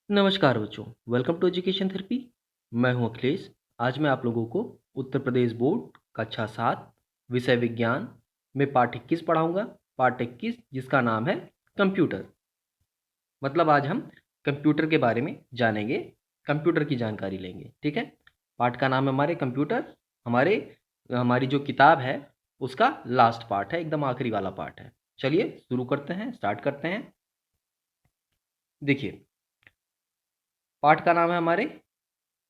नमस्कार बच्चों, welcome to education therapy. मैं हूं अखिलेश। आज मैं आप लोगों को उत्तर प्रदेश बोर्ड कक्षा 7 विषय विज्ञान में पाठ 21 पढ़ाऊंगा। पाठ 21 जिसका नाम है कंप्यूटर। मतलब आज हम कंप्यूटर के बारे में जानेंगे, कंप्यूटर की जानकारी लेंगे। ठीक है, पाठ का नाम है हमारे कंप्यूटर। हमारे हमारी जो किताब है उसका लास्ट पार्ट है, एकदम आखिरी वाला पार्ट है। चलिए शुरू करते हैं, स्टार्ट करते हैं। देखिए, पाठ का नाम है हमारे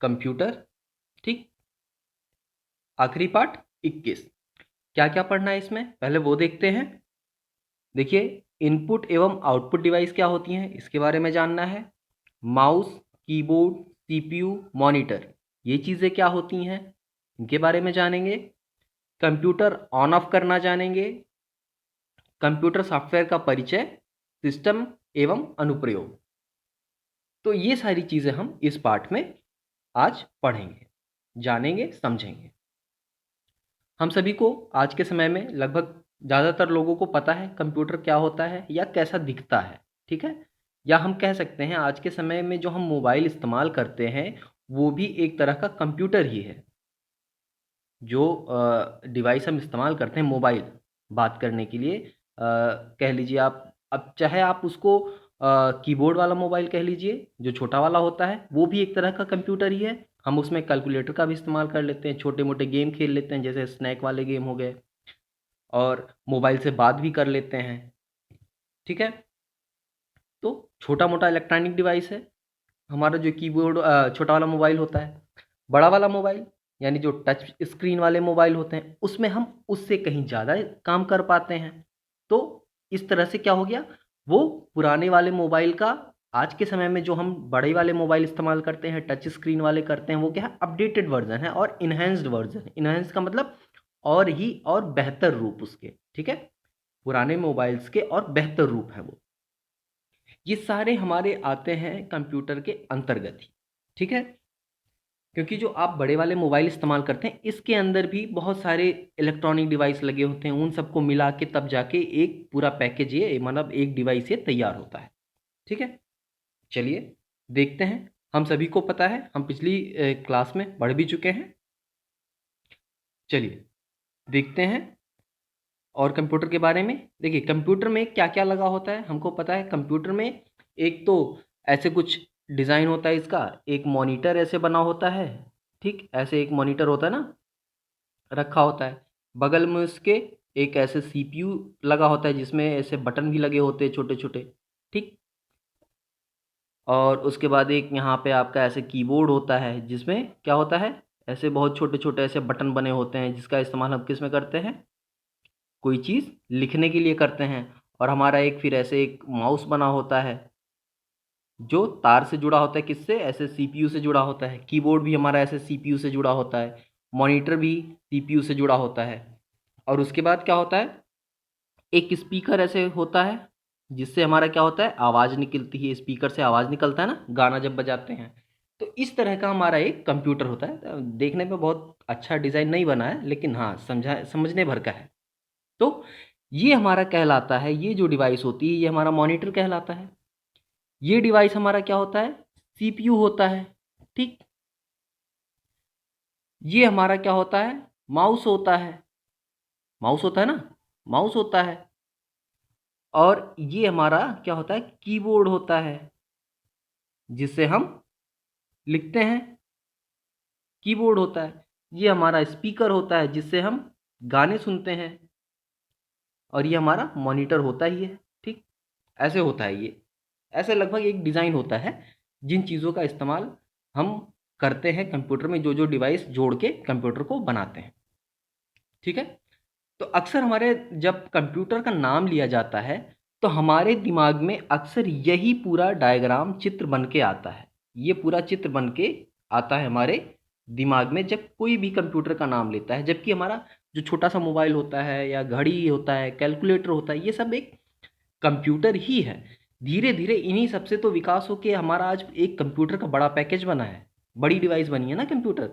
कंप्यूटर। ठीक, आखिरी पाठ 21। क्या क्या पढ़ना है इसमें, पहले वो देखते हैं। देखिए, इनपुट एवं आउटपुट डिवाइस क्या होती हैं इसके बारे में जानना है। माउस, कीबोर्ड, सीपीयू, मॉनिटर, ये चीज़ें क्या होती हैं इनके बारे में जानेंगे। कंप्यूटर ऑन ऑफ करना जानेंगे। कंप्यूटर सॉफ्टवेयर का परिचय, सिस्टम एवं अनुप्रयोग। तो ये सारी चीज़ें हम इस पाठ में आज पढ़ेंगे, जानेंगे, समझेंगे। हम सभी को आज के समय में लगभग ज़्यादातर लोगों को पता है कंप्यूटर क्या होता है या कैसा दिखता है। ठीक है, या हम कह सकते हैं आज के समय में जो हम मोबाइल इस्तेमाल करते हैं वो भी एक तरह का कंप्यूटर ही है। जो डिवाइस हम इस्तेमाल करते हैं मोबाइल बात करने के लिए, कह लीजिए आप, अब चाहे आप उसको कीबोर्ड वाला मोबाइल कह लीजिए जो छोटा वाला होता है, वो भी एक तरह का कंप्यूटर ही है। हम उसमें कैलकुलेटर का भी इस्तेमाल कर लेते हैं, छोटे मोटे गेम खेल लेते हैं जैसे स्नैक वाले गेम हो गए, और मोबाइल से बात भी कर लेते हैं। ठीक है, तो छोटा मोटा इलेक्ट्रॉनिक डिवाइस है हमारा जो कीबोर्ड, छोटा वाला मोबाइल होता है। बड़ा वाला मोबाइल यानी जो टच स्क्रीन वाले मोबाइल होते हैं उसमें हम उससे कहीं ज़्यादा काम कर पाते हैं। तो इस तरह से क्या हो गया, वो पुराने वाले मोबाइल का आज के समय में जो हम बड़े वाले मोबाइल इस्तेमाल करते हैं, टच स्क्रीन वाले करते हैं, वो क्या है, अपडेटेड वर्जन है और इन्हेंस्ड वर्जन। इन्हेंस्ड का मतलब और ही और बेहतर रूप उसके। ठीक है, पुराने मोबाइल्स के और बेहतर रूप है वो। ये सारे हमारे आते हैं कंप्यूटर के अंतर्गत ही। ठीक है, क्योंकि जो आप बड़े वाले मोबाइल इस्तेमाल करते हैं इसके अंदर भी बहुत सारे इलेक्ट्रॉनिक डिवाइस लगे होते हैं, उन सबको मिला के तब जाके एक पूरा पैकेज, ये मतलब एक डिवाइस ये तैयार होता है। ठीक है, चलिए देखते हैं। हम सभी को पता है, हम पिछली क्लास में पढ़ भी चुके हैं। चलिए देखते हैं और कंप्यूटर के बारे में। देखिए, कंप्यूटर में क्या क्या लगा होता है हमको पता है। कंप्यूटर में एक तो ऐसे कुछ डिज़ाइन होता है इसका, एक मॉनिटर ऐसे बना होता है। ठीक, ऐसे एक मॉनिटर होता है ना, रखा होता है। बगल में उसके एक ऐसे सीपीयू लगा होता है जिसमें ऐसे बटन भी लगे होते हैं छोटे छोटे। ठीक, और उसके बाद एक यहाँ पे आपका ऐसे कीबोर्ड होता है जिसमें क्या होता है, ऐसे बहुत छोटे छोटे ऐसे बटन बने होते हैं जिसका इस्तेमाल हम किस में करते हैं, कोई चीज़ लिखने के लिए करते हैं। और हमारा एक फिर ऐसे एक माउस बना होता है जो तार से जुड़ा होता है, किससे, ऐसे सीपीयू से जुड़ा होता है। कीबोर्ड भी हमारा ऐसे सीपीयू से जुड़ा होता है। मॉनिटर भी सीपीयू से जुड़ा होता है। और उसके बाद क्या होता है, एक स्पीकर ऐसे होता है जिससे हमारा क्या होता है, आवाज़ निकलती है। स्पीकर से आवाज़ निकलता है ना गाना जब बजाते हैं। तो इस तरह का हमारा एक कंप्यूटर होता है। देखने में बहुत अच्छा डिज़ाइन नहीं बना है लेकिन हाँ, समझने भर का है। तो ये हमारा कहलाता है, ये जो डिवाइस होती है ये हमारा मॉनिटर कहलाता है। ये डिवाइस हमारा क्या होता है, सीपीयू होता है। ठीक, ये हमारा क्या होता है, माउस होता है। माउस होता है ना, माउस होता है। और ये हमारा क्या होता है, कीबोर्ड होता है जिससे हम लिखते हैं। कीबोर्ड होता है। ये हमारा स्पीकर होता है जिससे हम गाने सुनते हैं। और ये हमारा मॉनिटर होता ही है। ठीक, ऐसे होता है ये। ऐसे लगभग एक डिज़ाइन होता है जिन चीज़ों का इस्तेमाल हम करते हैं कंप्यूटर में, जो जो डिवाइस जोड़ के कंप्यूटर को बनाते हैं। ठीक है, तो अक्सर हमारे जब कंप्यूटर का नाम लिया जाता है तो हमारे दिमाग में अक्सर यही पूरा डायग्राम चित्र बन के आता है। ये पूरा चित्र बन के आता है हमारे दिमाग में जब कोई भी कंप्यूटर का नाम लेता है। जबकि हमारा जो छोटा सा मोबाइल होता है या घड़ी होता है, कैलकुलेटर होता है, ये सब एक कंप्यूटर ही है। धीरे धीरे इन्हीं सबसे तो विकास होके हमारा आज एक कंप्यूटर का बड़ा पैकेज बना है, बड़ी डिवाइस बनी है ना कंप्यूटर।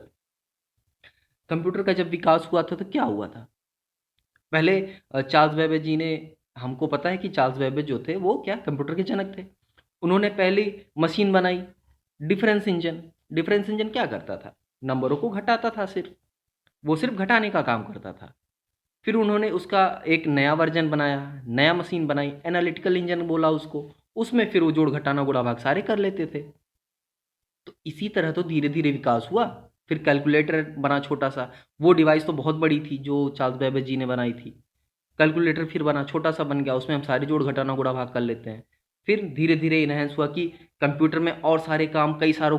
कंप्यूटर का जब विकास हुआ था तो क्या हुआ था, पहले चार्ल्स बेबेज जी ने, हमको पता है कि चार्ल्स बेबेज जो थे वो क्या कंप्यूटर के जनक थे। उन्होंने पहली मशीन बनाई डिफरेंस इंजन। डिफरेंस इंजन क्या करता था? नंबरों को घटाता था, सिर्फ वो सिर्फ घटाने का काम करता था। फिर उन्होंने उसका एक नया वर्जन बनाया, नया मशीन बनाई, एनालिटिकल इंजन बोला उसको। उसमें फिर वो जोड़ घटाना गुणा भाग सारे कर लेते थे। तो इसी तरह तो धीरे धीरे विकास हुआ। फिर कैलकुलेटर बना छोटा सा। वो डिवाइस तो बहुत बड़ी थी जो चार्ल्स बेबेज जी ने बनाई थी। कैलकुलेटर फिर बना, छोटा सा बन गया, उसमें हम सारे जोड़ घटाना गुणा भाग कर लेते हैं। फिर धीरे धीरे इनहेंस हुआ कि कंप्यूटर में और सारे काम, कई सारों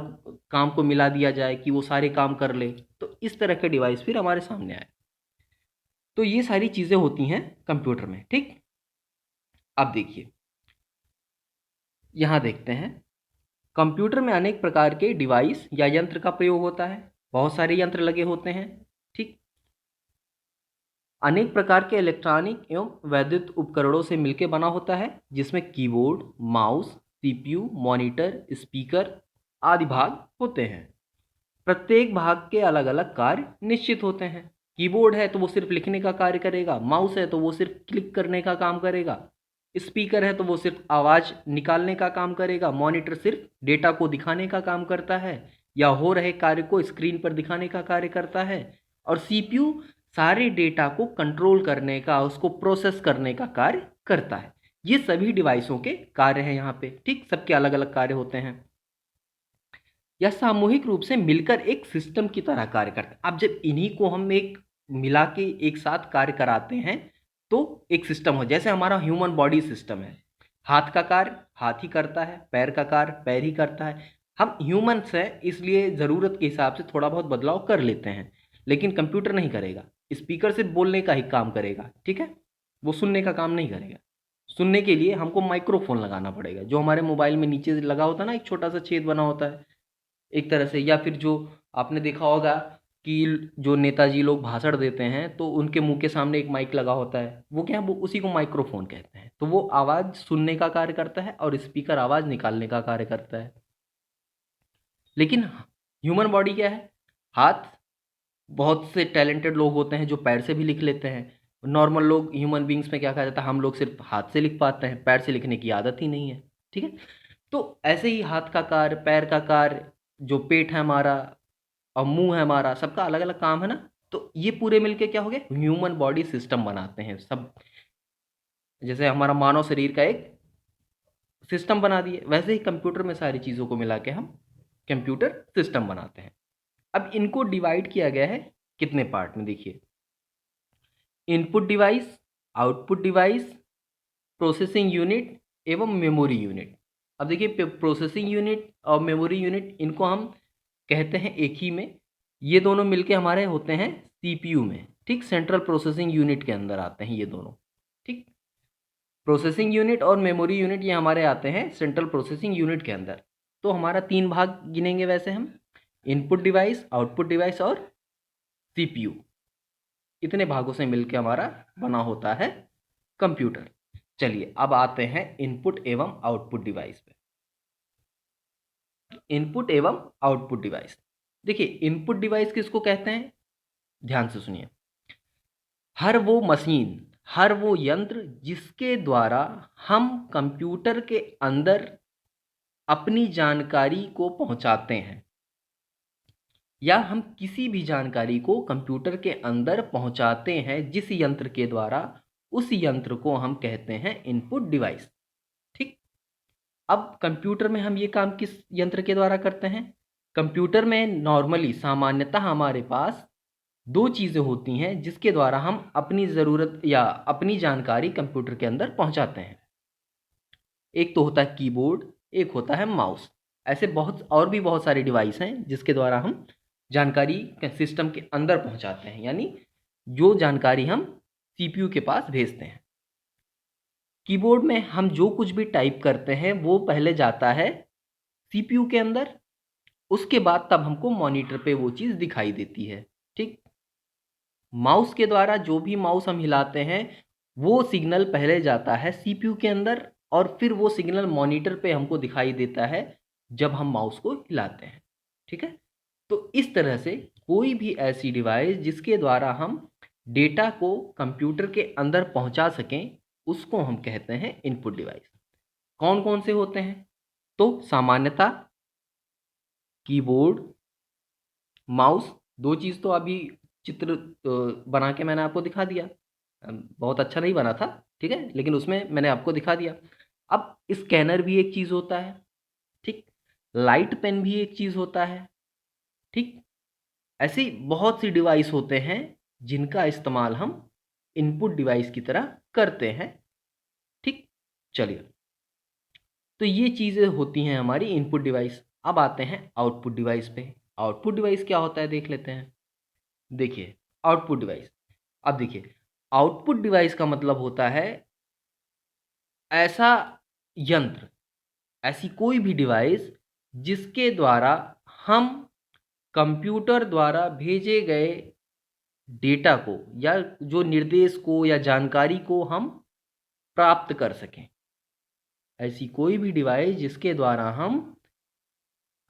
काम को मिला दिया जाए कि वो सारे काम कर ले। तो इस तरह के डिवाइस फिर हमारे सामने आए। तो ये सारी चीज़ें होती हैं कंप्यूटर में, ठीक। अब देखिए, यहाँ देखते हैं, कंप्यूटर में अनेक प्रकार के डिवाइस या यंत्र का प्रयोग होता है। बहुत सारे यंत्र लगे होते हैं, ठीक। अनेक प्रकार के इलेक्ट्रॉनिक एवं वैद्युत उपकरणों से मिलकर बना होता है, जिसमें keyboard, mouse, CPU, monitor, speaker आदि भाग होते हैं। प्रत्येक भाग के अलग अलग कार्य निश्चित होते हैं। कीबोर्ड है तो वो सिर्फ लिखने का कार्य करेगा, माउस है तो वो सिर्फ क्लिक करने का काम करेगा, स्पीकर है तो वो सिर्फ आवाज़ निकालने का काम करेगा, मॉनिटर सिर्फ डेटा को दिखाने का काम करता है या हो रहे कार्य को स्क्रीन पर दिखाने का कार्य करता है, और सीपीयू सारे डेटा को कंट्रोल करने का, उसको प्रोसेस करने का कार्य करता है। ये सभी डिवाइसों के कार्य हैं यहाँ पे, ठीक। सबके अलग अलग कार्य होते हैं। यह सामूहिक रूप से मिलकर एक सिस्टम की तरह कार्य करते हैं। अब जब इन्हीं को हम एक मिला के एक साथ कार्य कराते हैं तो एक सिस्टम हो। जैसे हमारा ह्यूमन बॉडी सिस्टम है, हाथ का कार्य हाथ ही करता है, पैर का कार्य पैर ही करता है। हम ह्यूमंस हैं इसलिए ज़रूरत के हिसाब से थोड़ा बहुत बदलाव कर लेते हैं, लेकिन कंप्यूटर नहीं करेगा। स्पीकर सिर्फ बोलने का ही काम करेगा, ठीक है, वो सुनने का काम नहीं करेगा। सुनने के लिए हमको माइक्रोफोन लगाना पड़ेगा, जो हमारे मोबाइल में नीचे लगा होता है ना, एक छोटा सा छेद बना होता है एक तरह से। या फिर जो आपने देखा होगा कि जो नेताजी लोग भाषण देते हैं तो उनके मुंह के सामने एक माइक लगा होता है, वो क्या है, वो उसी को माइक्रोफोन कहते हैं। तो वो आवाज़ सुनने का कार्य करता है और स्पीकर आवाज़ निकालने का कार्य करता है। लेकिन ह्यूमन बॉडी क्या है? हाथ, बहुत से टैलेंटेड लोग होते हैं जो पैर से भी लिख लेते हैं। नॉर्मल लोग, ह्यूमन बींग्स में क्या कहा जाता है, हम लोग सिर्फ हाथ से लिख पाते हैं, पैर से लिखने की आदत ही नहीं है, ठीक है। तो ऐसे ही हाथ का कार्य, पैर का कार्य, जो पेट है हमारा और मुंह है हमारा, सबका अलग अलग काम है ना। तो ये पूरे मिलके क्या हो गए, ह्यूमन बॉडी सिस्टम बनाते हैं सब। जैसे हमारा मानव शरीर का एक सिस्टम बना दिए, वैसे ही कंप्यूटर में सारी चीज़ों को मिला के हम कंप्यूटर सिस्टम बनाते हैं। अब इनको डिवाइड किया गया है कितने पार्ट में, देखिए। Input device, output device, processing unit एवं मेमोरी यूनिट। अब देखिए, प्रोसेसिंग यूनिट और मेमोरी यूनिट, इनको हम कहते हैं एक ही में। ये दोनों मिलके हमारे होते हैं सीपीयू में, ठीक। सेंट्रल प्रोसेसिंग यूनिट के अंदर आते हैं ये दोनों, ठीक। प्रोसेसिंग यूनिट और मेमोरी यूनिट ये हमारे आते हैं सेंट्रल प्रोसेसिंग यूनिट के अंदर। तो हमारा 3 भाग गिनेंगे वैसे हम, इनपुट डिवाइस, आउटपुट डिवाइस और सीपीयू। इतने भागों से मिलके हमारा बना होता है कंप्यूटर। चलिए अब आते हैं इनपुट एवं आउटपुट डिवाइस पे। इनपुट एवं आउटपुट डिवाइस, देखिए इनपुट डिवाइस किसको कहते हैं, ध्यान से सुनिए। हर वो मशीन, हर वो यंत्र जिसके द्वारा हम कंप्यूटर के अंदर अपनी जानकारी को पहुंचाते हैं, या हम किसी भी जानकारी को कंप्यूटर के अंदर पहुंचाते हैं जिस यंत्र के द्वारा, उस यंत्र को हम कहते हैं इनपुट डिवाइस, ठीक। अब कंप्यूटर में हम ये काम किस यंत्र के द्वारा करते हैं? कंप्यूटर में नॉर्मली, सामान्यतः हमारे पास 2 चीज़ें होती हैं जिसके द्वारा हम अपनी ज़रूरत या अपनी जानकारी कंप्यूटर के अंदर पहुंचाते हैं। एक तो होता है कीबोर्ड, एक होता है माउस। ऐसे बहुत और भी बहुत सारे डिवाइस हैं जिसके द्वारा हम जानकारी सिस्टम के अंदर पहुंचाते हैं, यानी जो जानकारी हम सीपीयू के पास भेजते हैं। कीबोर्ड में हम जो कुछ भी टाइप करते हैं वो पहले जाता है सीपीयू के अंदर, उसके बाद तब हमको मॉनिटर पे वो चीज़ दिखाई देती है, ठीक। माउस के द्वारा जो भी माउस हम हिलाते हैं वो सिग्नल पहले जाता है सीपीयू के अंदर, और फिर वो सिग्नल मॉनिटर पे हमको दिखाई देता है जब हम माउस को हिलाते हैं, ठीक है। तो इस तरह से कोई भी ऐसी डिवाइस जिसके द्वारा हम डेटा को कंप्यूटर के अंदर पहुंचा सकें, उसको हम कहते हैं इनपुट डिवाइस। कौन कौन से होते हैं? तो सामान्यतः कीबोर्ड, माउस, दो चीज़ तो अभी चित्र बना के मैंने आपको दिखा दिया। बहुत अच्छा नहीं बना था, ठीक है, लेकिन उसमें मैंने आपको दिखा दिया। अब स्कैनर भी एक चीज़ होता है, ठीक, लाइट पेन भी एक चीज़ होता है, ठीक। ऐसी बहुत सी डिवाइस होते हैं जिनका इस्तेमाल हम इनपुट डिवाइस की तरह करते हैं, ठीक। चलिए, तो ये चीज़ें होती हैं हमारी इनपुट डिवाइस। अब आते हैं आउटपुट डिवाइस पे। आउटपुट डिवाइस क्या होता है देख लेते हैं। देखिए, आउटपुट डिवाइस, अब देखिए, आउटपुट डिवाइस का मतलब होता है ऐसा यंत्र, ऐसी कोई भी डिवाइस जिसके द्वारा हम कंप्यूटर द्वारा भेजे गए डेटा को या जो निर्देश को या जानकारी को हम प्राप्त कर सकें। ऐसी कोई भी डिवाइस जिसके द्वारा हम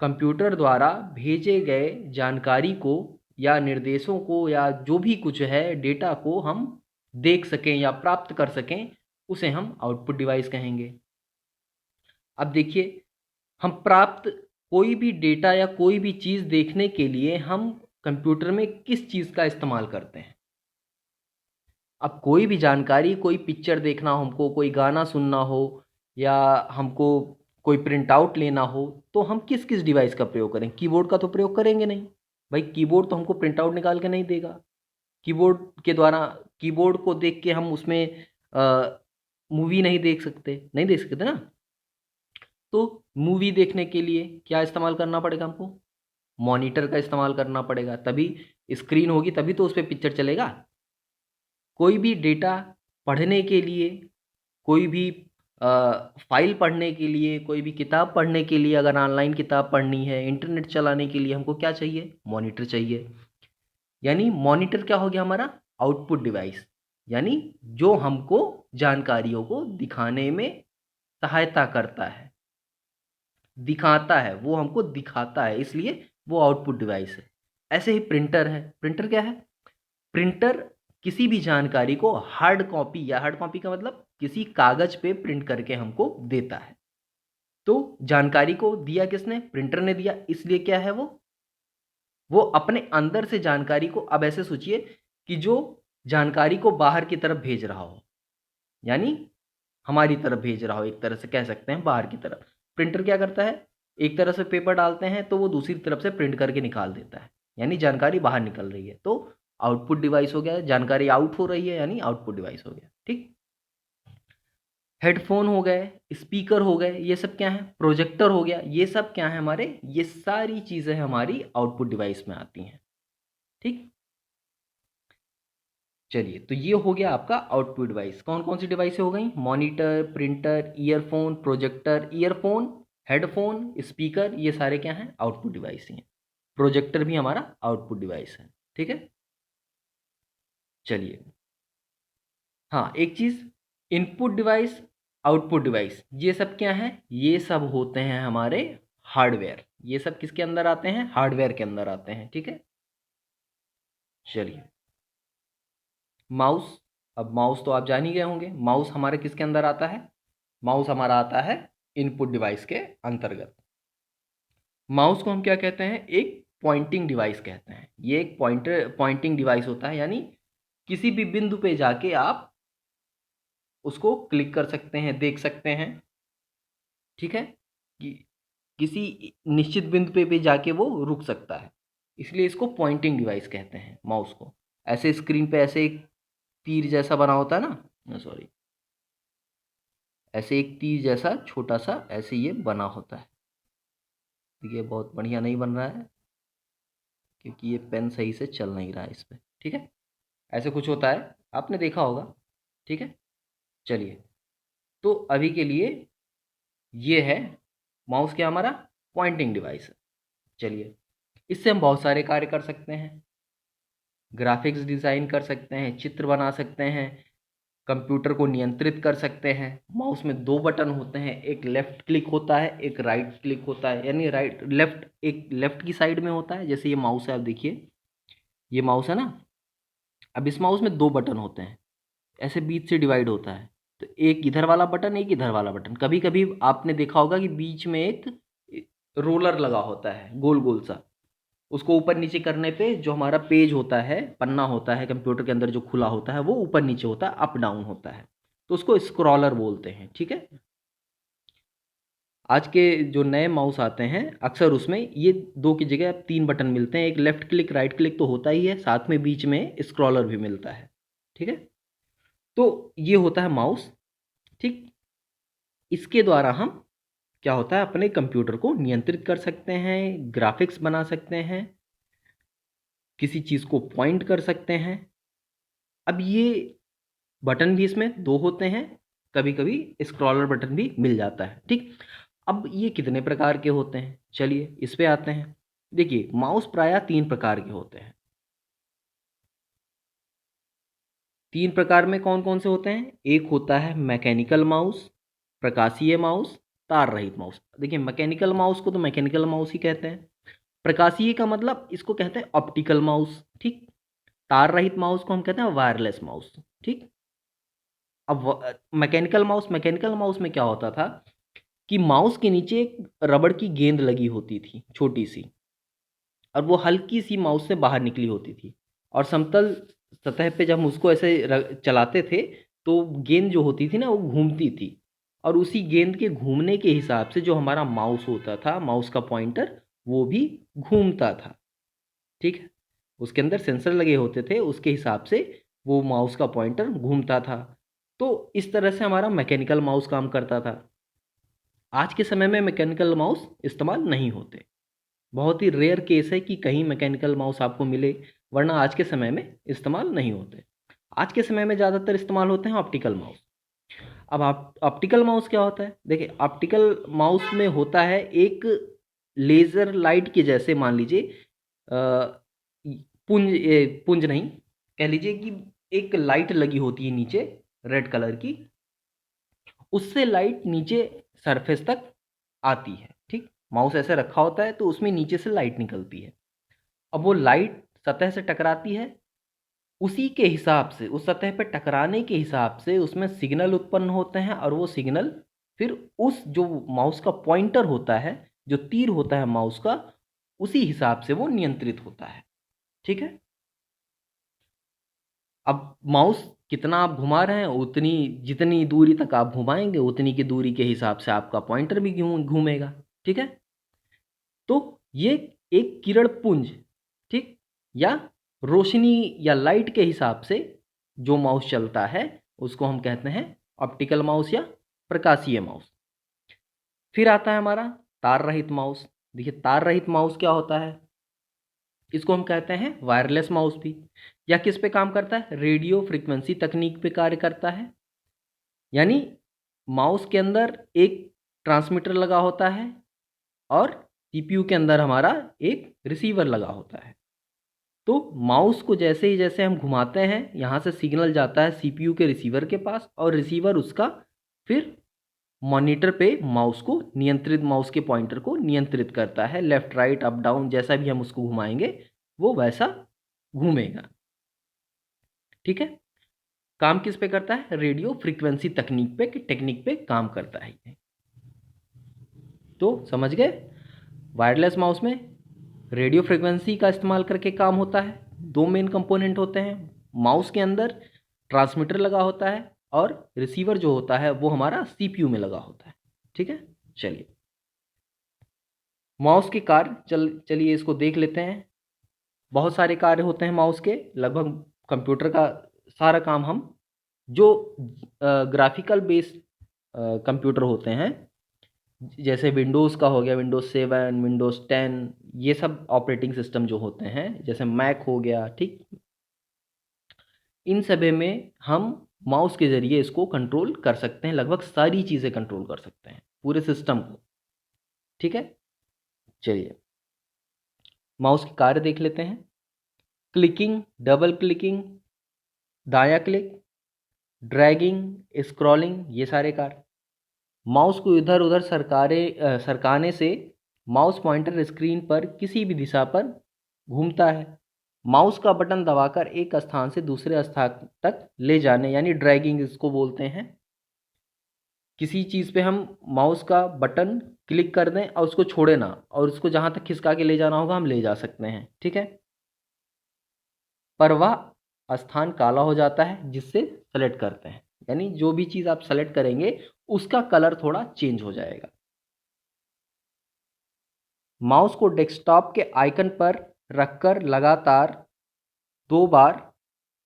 कंप्यूटर द्वारा भेजे गए जानकारी को या निर्देशों को या जो भी कुछ है डेटा को हम देख सकें या प्राप्त कर सकें, उसे हम आउटपुट डिवाइस कहेंगे। अब देखिए, हम प्राप्त कोई भी डेटा या कोई भी चीज़ देखने के लिए हम कंप्यूटर में किस चीज़ का इस्तेमाल करते हैं। अब कोई भी जानकारी, कोई पिक्चर देखना हो हमको, कोई गाना सुनना हो या हमको कोई प्रिंट आउट लेना हो, तो हम किस किस डिवाइस का प्रयोग करें। कीबोर्ड का तो प्रयोग करेंगे नहीं भाई, कीबोर्ड तो हमको प्रिंट आउट निकाल के नहीं देगा। कीबोर्ड के द्वारा, कीबोर्ड को देख के हम उसमें मूवी नहीं देख सकते ना। तो मूवी देखने के लिए क्या इस्तेमाल करना पड़ेगा हमको, मॉनिटर का इस्तेमाल करना पड़ेगा, तभी स्क्रीन होगी, तभी तो उस पर पिक्चर चलेगा। कोई भी डेटा पढ़ने के लिए, कोई भी फाइल पढ़ने के लिए, कोई भी किताब पढ़ने के लिए, अगर ऑनलाइन किताब पढ़नी है, इंटरनेट चलाने के लिए हमको क्या चाहिए, मॉनिटर चाहिए। यानी मॉनिटर क्या हो गया हमारा, आउटपुट डिवाइस, यानी जो हमको जानकारियों को दिखाने में सहायता करता है, दिखाता है, वो हमको दिखाता है, इसलिए वो आउटपुट डिवाइस है। ऐसे ही प्रिंटर है। प्रिंटर क्या है, प्रिंटर किसी भी जानकारी को हार्ड कॉपी, या हार्ड कॉपी का मतलब किसी कागज पे प्रिंट करके हमको देता है। तो जानकारी को दिया किसने, प्रिंटर ने दिया, इसलिए क्या है वो अपने अंदर से जानकारी को, अब ऐसे सोचिए कि जो जानकारी को बाहर की तरफ भेज रहा हो, यानी हमारी तरफ भेज रहा हो, एक तरह से कह सकते हैं बाहर की तरफ। प्रिंटर क्या करता है, एक तरह से पेपर डालते हैं तो वो दूसरी तरफ से प्रिंट करके निकाल देता है, यानी जानकारी बाहर निकल रही है, तो आउटपुट डिवाइस हो गया। जानकारी आउट हो रही है यानी आउटपुट डिवाइस हो गया, ठीक। हेडफोन हो गए, स्पीकर हो गए, ये सब क्या है, प्रोजेक्टर हो गया, ये सब क्या है हमारे, ये सारी चीज़ें हमारी आउटपुट डिवाइस में आती हैं, ठीक। चलिए, तो ये हो गया आपका आउटपुट डिवाइस। कौन कौन सी डिवाइसें हो गई, monitor, printer, earphone, projector, earphone, headphone, speaker, ये सारे क्या हैं, आउटपुट डिवाइस ही हैं। प्रोजेक्टर भी हमारा आउटपुट डिवाइस है, ठीक है। चलिए, हाँ, एक चीज़, इनपुट डिवाइस, आउटपुट डिवाइस, ये सब क्या है, ये सब होते हैं हमारे हार्डवेयर। ये सब किसके अंदर आते हैं, हार्डवेयर के अंदर आते हैं, ठीक है। चलिए, माउस, अब माउस तो आप जान ही गए होंगे, माउस हमारे किसके अंदर आता है, माउस हमारा आता है इनपुट डिवाइस के अंतर्गत। माउस को हम क्या कहते हैं, एक पॉइंटिंग डिवाइस कहते हैं। ये एक पॉइंटिंग डिवाइस होता है, यानी किसी भी बिंदु पे जाके आप उसको क्लिक कर सकते हैं, देख सकते हैं, ठीक है, कि किसी निश्चित बिंदु पे भी जाके वो रुक सकता है, इसलिए इसको पॉइंटिंग डिवाइस कहते हैं माउस को। ऐसे स्क्रीन पे ऐसे एक तीर जैसा बना होता है ना, सॉरी, ऐसे एक तीर जैसा छोटा सा ऐसे ये बना होता है। देखिए, बहुत बढ़िया नहीं बन रहा है क्योंकि ये पेन सही से चल नहीं रहा है इस पर, ठीक है। ऐसे कुछ होता है, आपने देखा होगा, ठीक है। चलिए, तो अभी के लिए ये है माउस, क्या हमारा पॉइंटिंग डिवाइस है। चलिए, इससे हम बहुत सारे कार्य कर सकते हैं, ग्राफिक्स डिज़ाइन कर सकते हैं, चित्र बना सकते हैं, कंप्यूटर को नियंत्रित कर सकते हैं। माउस में दो बटन होते हैं, एक लेफ़्ट क्लिक होता है, एक राइट क्लिक होता है, यानी राइट लेफ़्ट, एक लेफ़्ट की साइड में होता है, जैसे ये माउस है, आप देखिए ये माउस है ना। अब इस माउस में दो बटन होते हैं, ऐसे बीच से डिवाइड होता है, तो एक इधर वाला बटन, एक इधर वाला बटन। कभी कभी आपने देखा होगा कि बीच में एक रोलर लगा होता है गोल गोल सा, उसको ऊपर नीचे करने पे जो हमारा पेज होता है, पन्ना होता है कंप्यूटर के अंदर जो खुला होता है, वो ऊपर नीचे होता है, अप डाउन होता है, तो उसको स्क्रॉलर बोलते हैं। ठीक है। आज के जो नए माउस आते हैं अक्सर उसमें ये दो की जगह 3 बटन मिलते हैं, एक लेफ्ट क्लिक राइट क्लिक तो होता ही है, साथ में बीच में स्क्रॉलर भी मिलता है। ठीक है। तो ये होता है माउस। ठीक। इसके द्वारा हम क्या होता है, अपने कंप्यूटर को नियंत्रित कर सकते हैं, ग्राफिक्स बना सकते हैं, किसी चीज़ को पॉइंट कर सकते हैं। अब ये बटन भी इसमें 2 होते हैं, कभी कभी स्क्रॉलर बटन भी मिल जाता है। ठीक। अब ये कितने प्रकार के होते हैं, चलिए इस पे आते हैं। देखिए माउस प्रायः 3 प्रकार के होते हैं। 3 प्रकार में कौन कौन से होते हैं? एक होता है मैकेनिकल माउस, प्रकाशीय माउस, तार रहित माउस। देखिए मैकेनिकल माउस को तो मैकेनिकल माउस ही कहते हैं, प्रकाशीय का मतलब इसको कहते हैं ऑप्टिकल माउस। ठीक। तार रहित माउस को हम कहते हैं वायरलेस माउस। ठीक। अब मैकेनिकल माउस में क्या होता था कि माउस के नीचे एक रबड़ की गेंद लगी होती थी छोटी सी, और वो हल्की सी माउस से बाहर निकली होती थी, और समतल सतह पे जब हम उसको ऐसे चलाते थे तो गेंद जो होती थी ना वो घूमती थी, और उसी गेंद के घूमने के हिसाब से जो हमारा माउस होता था, माउस का पॉइंटर, वो भी घूमता था। ठीक है। उसके अंदर सेंसर लगे होते थे, उसके हिसाब से वो माउस का पॉइंटर घूमता था। तो इस तरह से हमारा मैकेनिकल माउस काम करता था। आज के समय में मैकेनिकल माउस इस्तेमाल नहीं होते, बहुत ही रेयर केस है कि कहीं मैकेनिकल माउस आपको मिले, वरना आज के समय में इस्तेमाल नहीं होते। आज के समय में ज़्यादातर इस्तेमाल होते हैं ऑप्टिकल माउस। अब आप ऑप्टिकल माउस क्या होता है? देखिए ऑप्टिकल माउस में होता है एक लेज़र लाइट के जैसे, मान लीजिए पुंज नहीं, कह लीजिए कि एक लाइट लगी होती है नीचे रेड कलर की, उससे लाइट नीचे सरफेस तक आती है। ठीक। माउस ऐसे रखा होता है तो उसमें नीचे से लाइट निकलती है। अब वो लाइट सतह से टकराती है, उसी के हिसाब से, उस सतह पे टकराने के हिसाब से उसमें सिग्नल उत्पन्न होते हैं, और वो सिग्नल फिर उस जो माउस का पॉइंटर होता है, जो तीर होता है माउस का, उसी हिसाब से वो नियंत्रित होता है। ठीक है। अब माउस कितना आप घुमा रहे हैं, उतनी जितनी दूरी तक आप घुमाएंगे उतनी की दूरी के हिसाब से आपका पॉइंटर भी घूमेगा। ठीक है। तो ये एक किरण पुंज, ठीक, या रोशनी या लाइट के हिसाब से जो माउस चलता है उसको हम कहते हैं ऑप्टिकल माउस या प्रकाशीय माउस। फिर आता है हमारा तार रहित माउस। देखिए तार रहित माउस क्या होता है, इसको हम कहते हैं वायरलेस माउस भी। या किस पे काम करता है? रेडियो फ्रीक्वेंसी तकनीक पे कार्य करता है। यानी माउस के अंदर एक ट्रांसमीटर लगा होता है, और सीपीयू के अंदर हमारा एक रिसीवर लगा होता है। तो माउस को जैसे ही जैसे हम घुमाते हैं, यहाँ से सिग्नल जाता है सीपीयू के रिसीवर के पास, और रिसीवर उसका फिर मॉनिटर पे माउस को नियंत्रित, माउस के पॉइंटर को नियंत्रित करता है। लेफ्ट राइट अप डाउन जैसा भी हम उसको घुमाएंगे वो वैसा घूमेगा। ठीक है। काम किस पे करता है? रेडियो फ्रीक्वेंसी टेक्निक पे काम करता है ये। तो समझ गए, वायरलेस माउस में रेडियो फ्रीक्वेंसी का इस्तेमाल करके काम होता है। 2 मेन कंपोनेंट होते हैं, माउस के अंदर ट्रांसमीटर लगा होता है, और रिसीवर जो होता है वो हमारा सीपीयू में लगा होता है। ठीक है। चलिए माउस के कार्य चलिए इसको देख लेते हैं। बहुत सारे कार्य होते हैं माउस के, लगभग कंप्यूटर का सारा काम हम जो ग्राफिकल बेस्ड कंप्यूटर होते हैं, जैसे विंडोज़ का हो गया, विंडोज़ 7, विंडोज़ 10, ये सब ऑपरेटिंग सिस्टम जो होते हैं, जैसे मैक हो गया, ठीक, इन सभी में हम माउस के ज़रिए इसको कंट्रोल कर सकते हैं, लगभग सारी चीज़ें कंट्रोल कर सकते हैं, पूरे सिस्टम को। ठीक है। चलिए माउस के कार्य देख लेते हैं। क्लिकिंग, डबल क्लिकिंग, दायां क्लिक, ड्रैगिंग, स्क्रॉलिंग, ये सारे कार्य। माउस को इधर उधर सरकाने से माउस पॉइंटर स्क्रीन पर किसी भी दिशा पर घूमता है। माउस का बटन दबाकर एक स्थान से दूसरे स्थान तक ले जाने, यानी ड्रैगिंग इसको बोलते हैं, किसी चीज़ पे हम माउस का बटन क्लिक कर दें और उसको छोड़े ना, और उसको जहाँ तक खिसका के ले जाना होगा हम ले जा सकते हैं, ठीक है। पर वह स्थान काला हो जाता है जिससे सेलेक्ट करते हैं, यानी जो भी चीज़ आप सेलेक्ट करेंगे उसका कलर थोड़ा चेंज हो जाएगा। माउस को डेस्कटॉप के आइकन पर रखकर लगातार 2 बार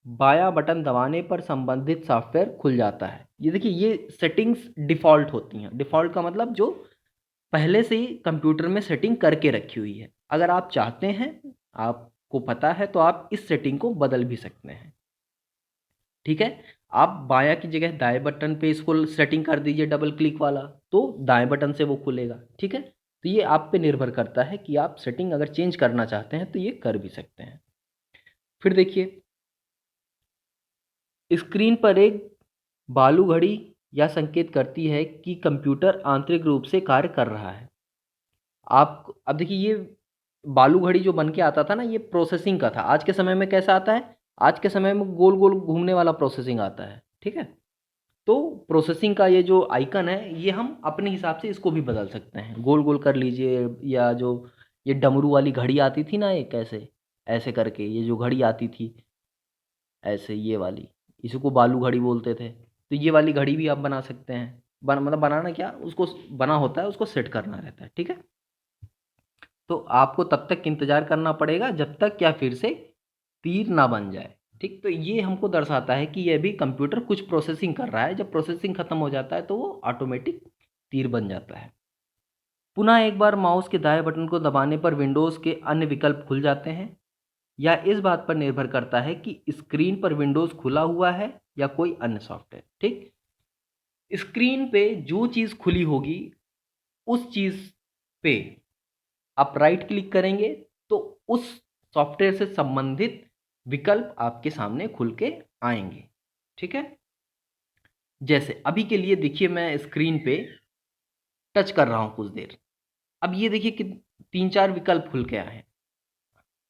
बायां बटन दबाने पर संबंधित सॉफ्टवेयर खुल जाता है। ये देखिए, ये सेटिंग्स डिफ़ॉल्ट होती हैं। डिफ़ॉल्ट का मतलब जो पहले से ही कंप्यूटर में सेटिंग करके रखी हुई है। अगर आप चाहते हैं, आपको पता है, तो आप इस सेटिंग को बदल भी सकते हैं, ठीक है। आप बायां की जगह दाएं बटन पे इसको सेटिंग कर दीजिए, डबल क्लिक वाला, तो दाएं बटन से वो खुलेगा, ठीक है। तो ये आप पे निर्भर करता है कि आप सेटिंग अगर चेंज करना चाहते हैं तो ये कर भी सकते हैं। फिर देखिए, स्क्रीन पर एक बालू घड़ी यह संकेत करती है कि कंप्यूटर आंतरिक रूप से कार्य कर रहा है। आप अब देखिए, ये बालू घड़ी जो बन के आता था ना, ये प्रोसेसिंग का था। आज के समय में कैसा आता है? आज के समय में गोल गोल घूमने वाला प्रोसेसिंग आता है, ठीक है। तो प्रोसेसिंग का ये जो आइकन है, ये हम अपने हिसाब से इसको भी बदल सकते हैं, गोल गोल कर लीजिए, या जो ये डमरू वाली घड़ी आती थी ना, एक ऐसे ऐसे करके ये जो घड़ी आती थी ऐसे, ये वाली, इसी को बालू घड़ी बोलते थे। तो ये वाली घड़ी भी आप बना सकते हैं। मतलब बनाना क्या, उसको बना होता है, उसको सेट करना रहता है, ठीक है। तो आपको तब तक इंतज़ार करना पड़ेगा जब तक क्या फिर से तीर ना बन जाए, ठीक। तो ये हमको दर्शाता है कि ये भी कंप्यूटर कुछ प्रोसेसिंग कर रहा है। जब प्रोसेसिंग ख़त्म हो जाता है तो वो ऑटोमेटिक तीर बन जाता है। पुनः एक बार माउस के दाएं बटन को दबाने पर विंडोज़ के अन्य विकल्प खुल जाते हैं। या इस बात पर निर्भर करता है कि स्क्रीन पर विंडोज़ खुला हुआ है या कोई अन्य सॉफ्टवेयर, ठीक। स्क्रीन पे जो चीज़ खुली होगी उस चीज़ पे आप राइट क्लिक करेंगे तो उस सॉफ्टवेयर से संबंधित विकल्प आपके सामने खुल के आएंगे, ठीक है। जैसे अभी के लिए देखिए, मैं स्क्रीन पे टच कर रहा हूँ कुछ देर। अब ये देखिए कि 3-4 विकल्प खुल के आए हैं।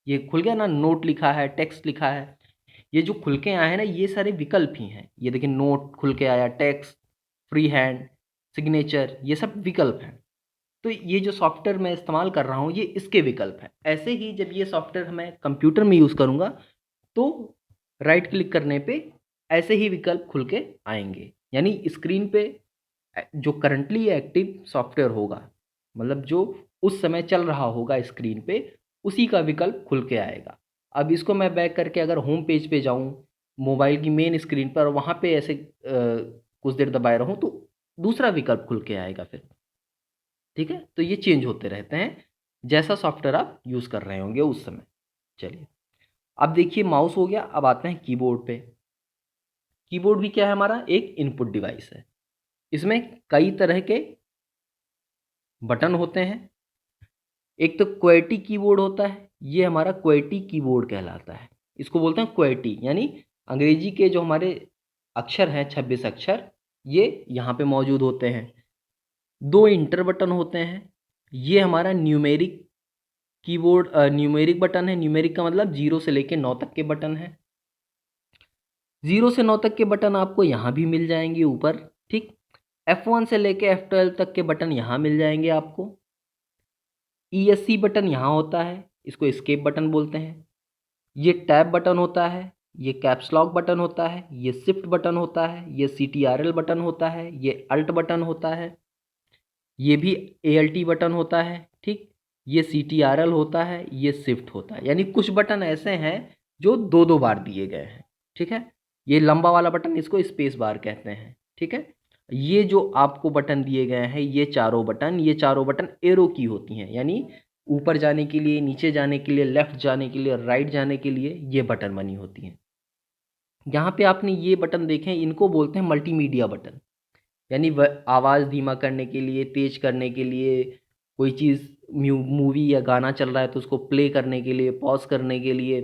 ये खुल गया ना, नोट लिखा है, टेक्स्ट लिखा है। ये जो खुल के आए हैं ना, ये सारे विकल्प ही हैं। ये देखिए, नोट खुल के आया, टेक्स्ट, फ्री हैंड, सिग्नेचर, ये सब विकल्प हैं। तो ये जो सॉफ्टवेयर मैं इस्तेमाल कर रहा हूँ, ये इसके विकल्प हैं। ऐसे ही जब ये सॉफ्टवेयर मैं कंप्यूटर में यूज़ करूँगा तो राइट क्लिक करने पे ऐसे ही विकल्प खुल के आएंगे। यानी स्क्रीन पे जो करंटली एक्टिव सॉफ्टवेयर होगा, मतलब जो उस समय चल रहा होगा स्क्रीन पे, उसी का विकल्प खुल के आएगा। अब इसको मैं बैक करके अगर होम पेज पे जाऊँ मोबाइल की मेन स्क्रीन पर, वहाँ पे ऐसे कुछ देर दबाए रहूँ तो दूसरा विकल्प खुल के आएगा फिर, ठीक है। तो ये चेंज होते रहते हैं जैसा सॉफ्टवेयर आप यूज़ कर रहे होंगे उस समय। चलिए, अब देखिए, माउस हो गया। अब आते हैं कीबोर्ड पे। कीबोर्ड भी क्या है? हमारा एक इनपुट डिवाइस है। इसमें कई तरह के बटन होते हैं। एक तो क्वेटी कीबोर्ड होता है, ये हमारा क्वेटी कीबोर्ड कहलाता है। इसको बोलते हैं क्वेटी, यानी अंग्रेजी के जो हमारे अक्षर हैं, 26 अक्षर, ये यहाँ पे मौजूद होते हैं। 2 इंटर बटन होते हैं। ये हमारा न्यूमेरिक कीबोर्ड, न्यूमेरिक बटन है। न्यूमेरिक का मतलब 0 से लेके 9 तक के बटन है। 0 से 9 तक के बटन आपको यहाँ भी मिल जाएंगे ऊपर, ठीक। F1 से लेके F12 तक के बटन यहाँ मिल जाएंगे आपको। ESC बटन यहाँ होता है, इसको एस्केप बटन बोलते हैं। ये टैब बटन होता है, ये कैप्स लॉक बटन होता है, ये शिफ्ट बटन होता है, ये CTRL बटन होता है, ये अल्ट बटन होता है, ये भी ALT बटन होता है, ठीक। ये CTRL होता है, ये शिफ्ट होता है। यानी कुछ बटन ऐसे हैं जो 2-2 बार दिए गए हैं, ठीक है। ये लंबा वाला बटन, इसको स्पेस बार कहते हैं, ठीक है। ये जो आपको बटन दिए गए हैं, ये चारों बटन एरो की होती हैं, यानी ऊपर जाने के लिए, नीचे जाने के लिए, लेफ्ट जाने के लिए, राइट जाने के लिए ये बटन बनी होती हैं। यहाँ पे आपने ये बटन देखे हैं, इनको बोलते हैं मल्टीमीडिया बटन। यानी आवाज़ धीमा करने के लिए, तेज़ करने के लिए, कोई चीज़ मूवी या गाना चल रहा है तो उसको प्ले करने के लिए, पॉज़ करने के लिए,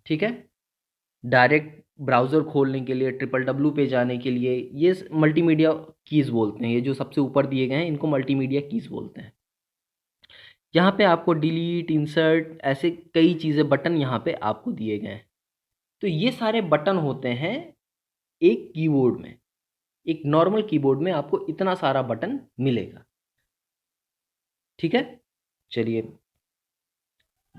ठीक है। डायरेक्ट ब्राउज़र खोलने के लिए, www पे जाने के लिए, ये मल्टीमीडिया कीज़ बोलते हैं। ये जो सबसे ऊपर दिए गए हैं, इनको मल्टीमीडिया कीज़ बोलते हैं। यहाँ पे आपको डिलीट, इंसर्ट, ऐसे कई चीज़ें, बटन यहाँ पे आपको दिए गए हैं। तो ये सारे बटन होते हैं एक कीबोर्ड में। एक नॉर्मल कीबोर्ड में आपको इतना सारा बटन मिलेगा। ठीक है, चलिए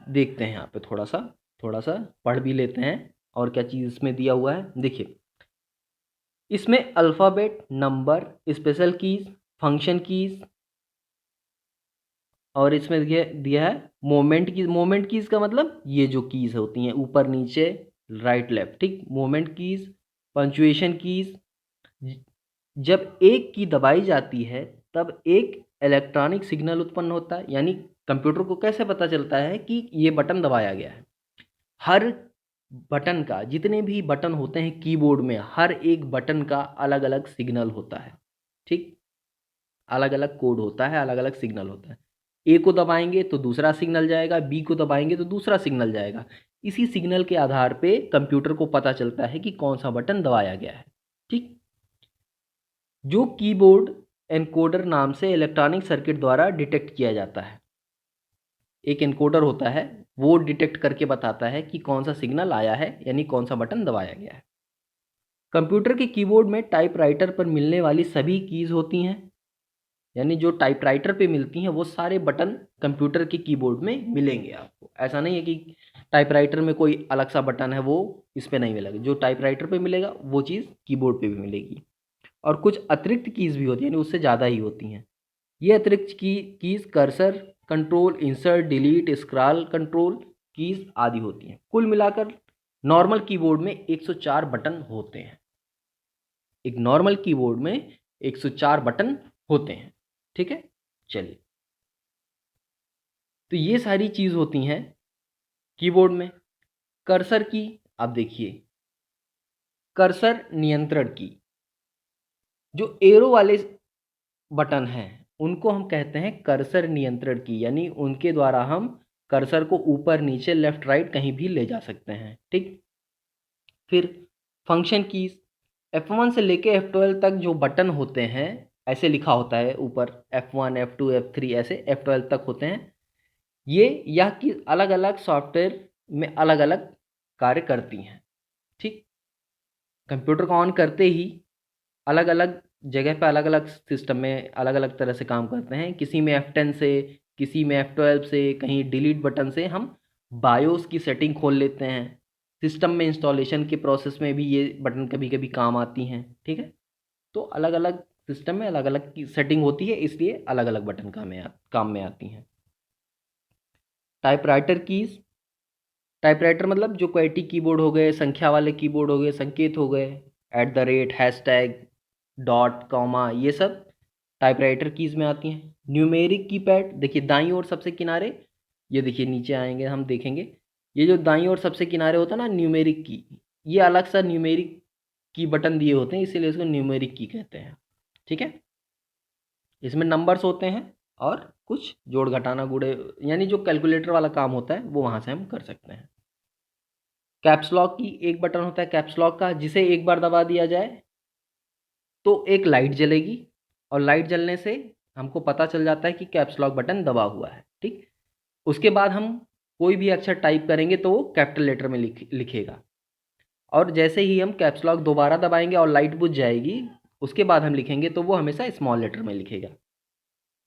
देखते हैं यहाँ पे थोड़ा सा पढ़ भी लेते हैं और क्या चीज़ इसमें दिया हुआ है। देखिए, इसमें alphabet, number, special keys, function keys और इसमें दिया है मोमेंट कीज़। मोमेंट कीज़ का मतलब ये जो कीज़ होती हैं ऊपर नीचे राइट लेफ्ट, ठीक। Moment keys, punctuation keys. जब एक की दबाई जाती है तब एक इलेक्ट्रॉनिक सिग्नल उत्पन्न होता है। यानी कंप्यूटर को कैसे पता चलता है कि ये बटन दबाया गया है। हर बटन का, जितने भी बटन होते हैं कीबोर्ड में, हर एक बटन का अलग अलग सिग्नल होता है, ठीक। अलग अलग कोड होता है, अलग अलग सिग्नल होता है। ए को दबाएंगे तो दूसरा सिग्नल जाएगा, बी को दबाएंगे तो दूसरा सिग्नल जाएगा। इसी सिग्नल के आधार पे कंप्यूटर को पता चलता है कि कौन सा बटन दबाया गया है, ठीक। जो कीबोर्ड एनकोडर नाम से इलेक्ट्रॉनिक सर्किट द्वारा डिटेक्ट किया जाता है। एक एनकोडर होता है, वो डिटेक्ट करके बताता है कि कौन सा सिग्नल आया है, यानी कौन सा बटन दबाया गया है। कंप्यूटर के कीबोर्ड में टाइपराइटर पर मिलने वाली सभी कीज़ होती हैं। यानी जो टाइपराइटर पे मिलती हैं वो सारे बटन कंप्यूटर के कीबोर्ड में मिलेंगे आपको। ऐसा नहीं है कि टाइपराइटर में कोई अलग सा बटन है वो इस पे नहीं मिलेगा। जो टाइपराइटर पे मिलेगा वो चीज़ कीबोर्ड पे भी मिलेगी। और कुछ अतिरिक्त कीज़ भी होती हैं, यानी उससे ज़्यादा ही होती हैं। ये अतिरिक्त keys cursor control, insert, delete, scroll control keys आदि होती हैं। कुल मिलाकर नॉर्मल कीबोर्ड में 104 बटन होते हैं। एक नॉर्मल कीबोर्ड में 104 बटन होते हैं, ठीक है। चलिए, तो ये सारी चीज़ होती हैं कीबोर्ड में। कर्सर की आप देखिए, कर्सर नियंत्रण की, जो एरो वाले बटन हैं उनको हम कहते हैं कर्सर नियंत्रण की। यानी उनके द्वारा हम कर्सर को ऊपर नीचे लेफ्ट राइट कहीं भी ले जा सकते हैं, ठीक। फिर फंक्शन कीज, F1 से लेके F12 तक जो बटन होते हैं, ऐसे लिखा होता है ऊपर F1 F2 F3 ऐसे F12 तक होते हैं। ये यह की अलग अलग सॉफ्टवेयर में अलग अलग कार्य करती हैं, ठीक। कंप्यूटर को ऑन करते ही अलग अलग जगह पे अलग अलग सिस्टम में अलग अलग तरह से काम करते हैं। किसी में F10 से, किसी में F12 से, कहीं डिलीट बटन से हम बायोस की सेटिंग खोल लेते हैं। सिस्टम में इंस्टॉलेशन के प्रोसेस में भी ये बटन कभी कभी काम आती हैं, ठीक है। तो अलग अलग सिस्टम में अलग अलग की सेटिंग होती है, इसलिए अलग अलग बटन काम में आती हैं। टाइपराइटर कीज, टाइपराइटर मतलब जो क्वेटी कीबोर्ड हो गए, संख्या वाले कीबोर्ड हो गए, संकेत हो गए, @ हैशटैग, डॉट, कॉमा, ये सब टाइपराइटर कीज़ में आती हैं। न्यूमेरिक कीपैड, देखिए दाईं ओर सबसे किनारे, ये देखिए नीचे आएंगे हम देखेंगे, ये जो दाईं ओर सबसे किनारे होता है ना न्यूमेरिक की, ये अलग सा न्यूमेरिक की बटन दिए होते हैं, इसीलिए इसको न्यूमेरिक की कहते हैं, ठीक है। इसमें नंबर्स होते हैं और कुछ जोड़ घटाना गुड़े, यानी जो कैलकुलेटर वाला काम होता है वो वहाँ से हम कर सकते हैं। कैप्स लॉक की एक बटन होता है कैप्स लॉक का, जिसे एक बार दबा दिया जाए तो एक लाइट जलेगी और लाइट जलने से हमको पता चल जाता है कि कैप्स लॉक बटन दबा हुआ है, ठीक। उसके बाद हम कोई भी अक्षर टाइप करेंगे तो वो कैपिटल लेटर में लिखेगा। और जैसे ही हम कैप्स लॉक दोबारा दबाएंगे और लाइट बुझ जाएगी, उसके बाद हम लिखेंगे तो वो हमेशा स्मॉल लेटर में लिखेगा।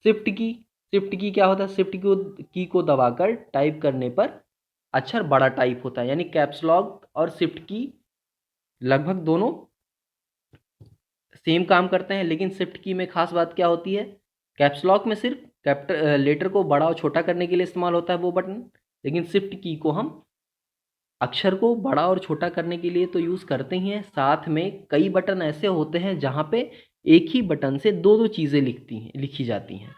शिफ्ट की, शिफ्ट की क्या होता है? शिफ्ट की को दबाकर टाइप करने पर अक्षर बड़ा टाइप होता है। यानी कैप्स लॉक और शिफ्ट की लगभग दोनों सेम काम करते हैं, लेकिन शिफ्ट की में खास बात क्या होती है? कैप्स लॉक में सिर्फ कैपिटल लेटर को बड़ा और छोटा करने के लिए इस्तेमाल होता है वो बटन, लेकिन शिफ्ट की को हम अक्षर को बड़ा और छोटा करने के लिए तो यूज़ करते ही हैं, साथ में कई बटन ऐसे होते हैं जहाँ पे एक ही बटन से दो दो चीज़ें लिखी जाती हैं,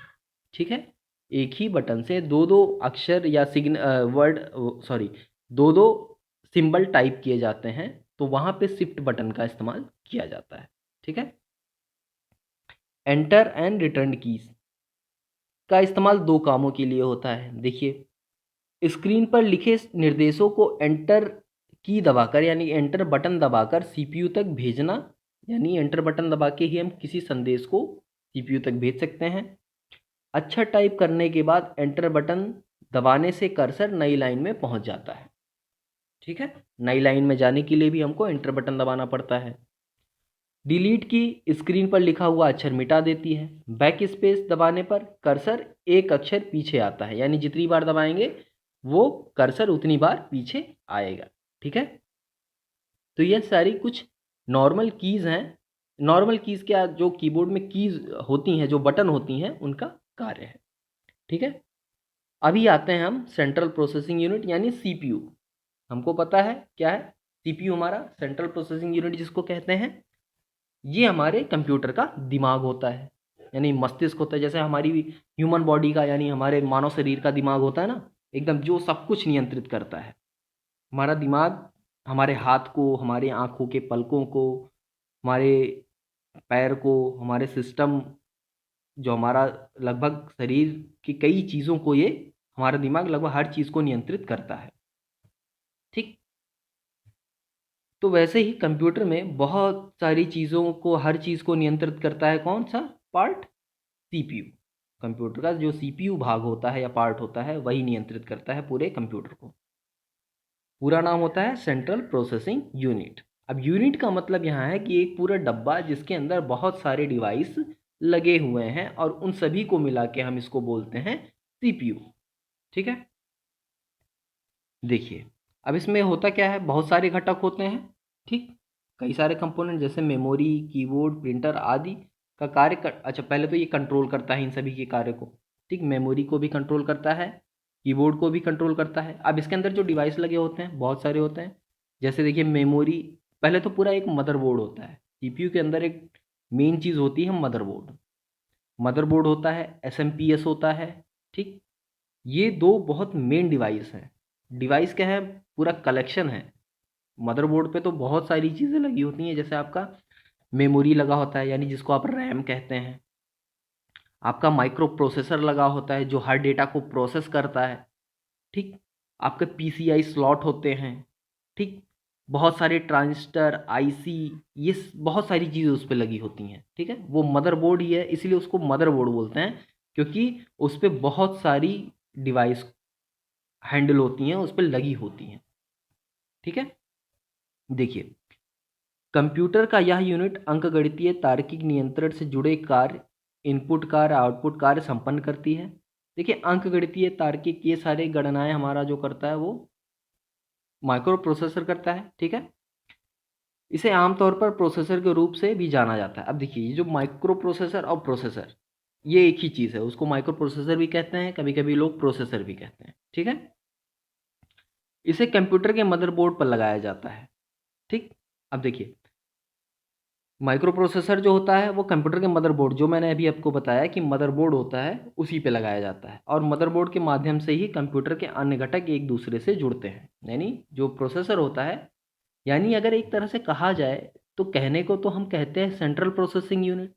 ठीक है। एक ही बटन से दो दो अक्षर या दो दो सिंबल टाइप किए जाते हैं, तो वहाँ पे शिफ्ट बटन का इस्तेमाल किया जाता है, ठीक है। एंटर एंड रिटर्न कीज का इस्तेमाल दो कामों के लिए होता है। देखिए, स्क्रीन पर लिखे निर्देशों को एंटर की दबाकर, यानी एंटर बटन दबाकर सीपीयू तक भेजना, यानी एंटर बटन दबा के ही हम किसी संदेश को सीपीयू तक भेज सकते हैं। अच्छा टाइप करने के बाद एंटर बटन दबाने से कर्सर नई लाइन में पहुंच जाता है, ठीक है। नई लाइन में जाने के लिए भी हमको एंटर बटन दबाना पड़ता है। डिलीट की स्क्रीन पर लिखा हुआ अक्षर मिटा देती है। बैक स्पेस दबाने पर कर्सर एक अक्षर पीछे आता है, यानी जितनी बार दबाएंगे वो कर्सर उतनी बार पीछे आएगा। ठीक है, तो ये सारी कुछ नॉर्मल कीज़ हैं। नॉर्मल कीज़ क्या, जो कीबोर्ड में कीज़ होती हैं, जो बटन होती हैं, उनका कार्य है। ठीक है, अभी आते हैं हम सेंट्रल प्रोसेसिंग यूनिट यानी सीपीयू। हमको पता है क्या है सीपीयू, हमारा सेंट्रल प्रोसेसिंग यूनिट जिसको कहते हैं। ये हमारे कंप्यूटर का दिमाग होता है, यानी मस्तिष्क होता है। जैसे हमारी ह्यूमन बॉडी का यानी हमारे मानव शरीर का दिमाग होता है ना, एकदम जो सब कुछ नियंत्रित करता है। हमारा दिमाग हमारे हाथ को, हमारे आँखों के पलकों को, हमारे पैर को, हमारे सिस्टम, जो हमारा लगभग शरीर की कई चीज़ों को, ये हमारा दिमाग लगभग हर चीज़ को नियंत्रित करता है। ठीक, तो वैसे ही कंप्यूटर में बहुत सारी चीज़ों को, हर चीज़ को नियंत्रित करता है कौन सा पार्ट, सीपीयू। कंप्यूटर का जो सीपीयू भाग होता है या पार्ट होता है, वही नियंत्रित करता है पूरे कंप्यूटर को। पूरा नाम होता है सेंट्रल प्रोसेसिंग यूनिट। अब यूनिट का मतलब यहाँ है कि एक पूरा डब्बा जिसके अंदर बहुत सारे डिवाइस लगे हुए हैं, और उन सभी को मिला के हम इसको बोलते हैं सीपीयू। ठीक है, देखिए अब इसमें होता क्या है, बहुत सारे घटक होते हैं। ठीक, कई सारे कंपोनेंट जैसे मेमोरी, कीबोर्ड, प्रिंटर आदि का कार्य अच्छा, पहले तो ये कंट्रोल करता है इन सभी के कार्य को। ठीक, मेमोरी को भी कंट्रोल करता है, कीबोर्ड को भी कंट्रोल करता है। अब इसके अंदर जो डिवाइस लगे होते हैं बहुत सारे होते हैं। जैसे देखिए मेमोरी, पहले तो पूरा एक मदरबोर्ड होता है। सीपीयू के अंदर एक मेन चीज़ होती है मदरबोर्ड। मदरबोर्ड होता है, एसएमपीएस होता है। ठीक, ये दो बहुत मेन डिवाइस हैं। डिवाइस क्या है, पूरा कलेक्शन है। मदरबोर्ड पे तो बहुत सारी चीज़ें लगी होती हैं, जैसे आपका मेमोरी लगा होता है, यानी जिसको आप रैम कहते हैं। आपका माइक्रो प्रोसेसर लगा होता है, जो हर डेटा को प्रोसेस करता है। ठीक, आपके पीसीआई स्लॉट होते हैं। ठीक, बहुत सारे ट्रांजिस्टर, आईसी, ये बहुत सारी चीज़ें उस पे लगी होती हैं। ठीक है, वो मदरबोर्ड ही है, इसलिए उसको मदरबोर्ड बोलते हैं, क्योंकि उस पे बहुत सारी डिवाइस हैंडल होती हैं, उस पर लगी होती हैं। ठीक है, देखिए कंप्यूटर का यह यूनिट अंकगणितीय तार्किक नियंत्रण से जुड़े कार्य, इनपुट कार्य, आउटपुट कार्य संपन्न करती है। देखिए अंकगणितीय तार्किक, ये सारे गणनाएं हमारा जो करता है वो माइक्रो प्रोसेसर करता है। ठीक है, इसे आमतौर पर प्रोसेसर के रूप से भी जाना जाता है। अब देखिए ये जो माइक्रो प्रोसेसर और प्रोसेसर, ये एक ही चीज़ है। उसको माइक्रो प्रोसेसर भी कहते हैं, कभी कभी लोग प्रोसेसर भी कहते हैं। ठीक है, इसे कंप्यूटर के मदरबोर्ड पर लगाया जाता है। ठीक, अब देखिए माइक्रो प्रोसेसर जो होता है वो कंप्यूटर के मदरबोर्ड, जो मैंने अभी आपको बताया कि मदरबोर्ड होता है, उसी पे लगाया जाता है। और मदरबोर्ड के माध्यम से ही कंप्यूटर के अन्य घटक एक दूसरे से जुड़ते हैं। यानी जो प्रोसेसर होता है, यानी अगर एक तरह से कहा जाए तो कहने को तो हम कहते हैं सेंट्रल प्रोसेसिंग यूनिट,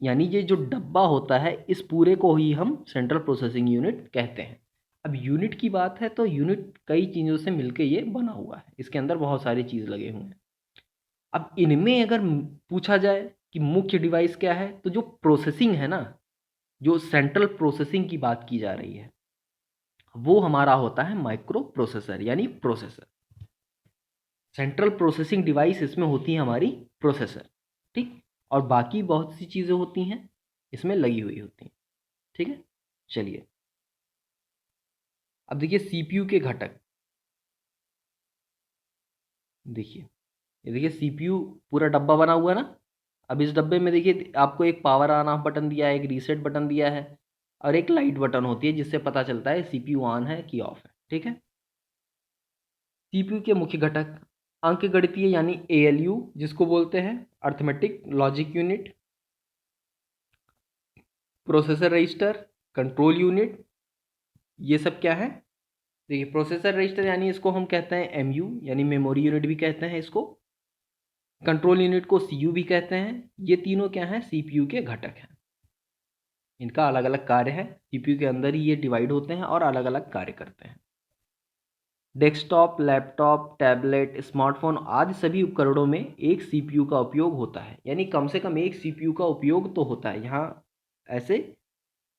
यानी ये जो डब्बा होता है इस पूरे को ही हम सेंट्रल प्रोसेसिंग यूनिट कहते हैं। अब यूनिट की बात है तो यूनिट कई चीज़ों से मिलकर ये बना हुआ है, इसके अंदर बहुत सारी चीज़ लगे हुए हैं। अब इनमें अगर पूछा जाए कि मुख्य डिवाइस क्या है, तो जो प्रोसेसिंग है ना, जो सेंट्रल प्रोसेसिंग की बात की जा रही है, वो हमारा होता है माइक्रो प्रोसेसर यानी प्रोसेसर। सेंट्रल प्रोसेसिंग डिवाइस इसमें होती है हमारी प्रोसेसर। ठीक, और बाकी बहुत सी चीज़ें होती हैं इसमें लगी हुई होती हैं। ठीक है, चलिए अब देखिए सीपीयू के घटक। देखिए ये देखिए सीपीयू पूरा डब्बा बना हुआ है ना। अब इस डब्बे में देखिए आपको एक पावर ऑन ऑफ बटन दिया है, एक रीसेट बटन दिया है, और एक लाइट बटन होती है जिससे पता चलता है सीपीयू ऑन है कि ऑफ है। ठीक है, सीपीयू के मुख्य घटक अंकगणितीय यानी एएलयू जिसको बोलते हैं, arithmetic logic unit, processor register, control unit, ये सब क्या है। देखिए प्रोसेसर रजिस्टर यानी इसको हम कहते हैं एमयू, यानी मेमोरी यूनिट भी कहते हैं इसको। कंट्रोल यूनिट को सीयू भी कहते हैं। ये तीनों क्या हैं, सीपीयू के घटक हैं। इनका अलग अलग कार्य है, सीपीयू के अंदर ही ये डिवाइड होते हैं और अलग अलग कार्य करते हैं। डेस्कटॉप, लैपटॉप, टैबलेट, स्मार्टफोन आदि सभी उपकरणों में एक सीपीयू का उपयोग होता है, यानी कम से कम एक सीपीयू का उपयोग तो होता है। यहाँ ऐसे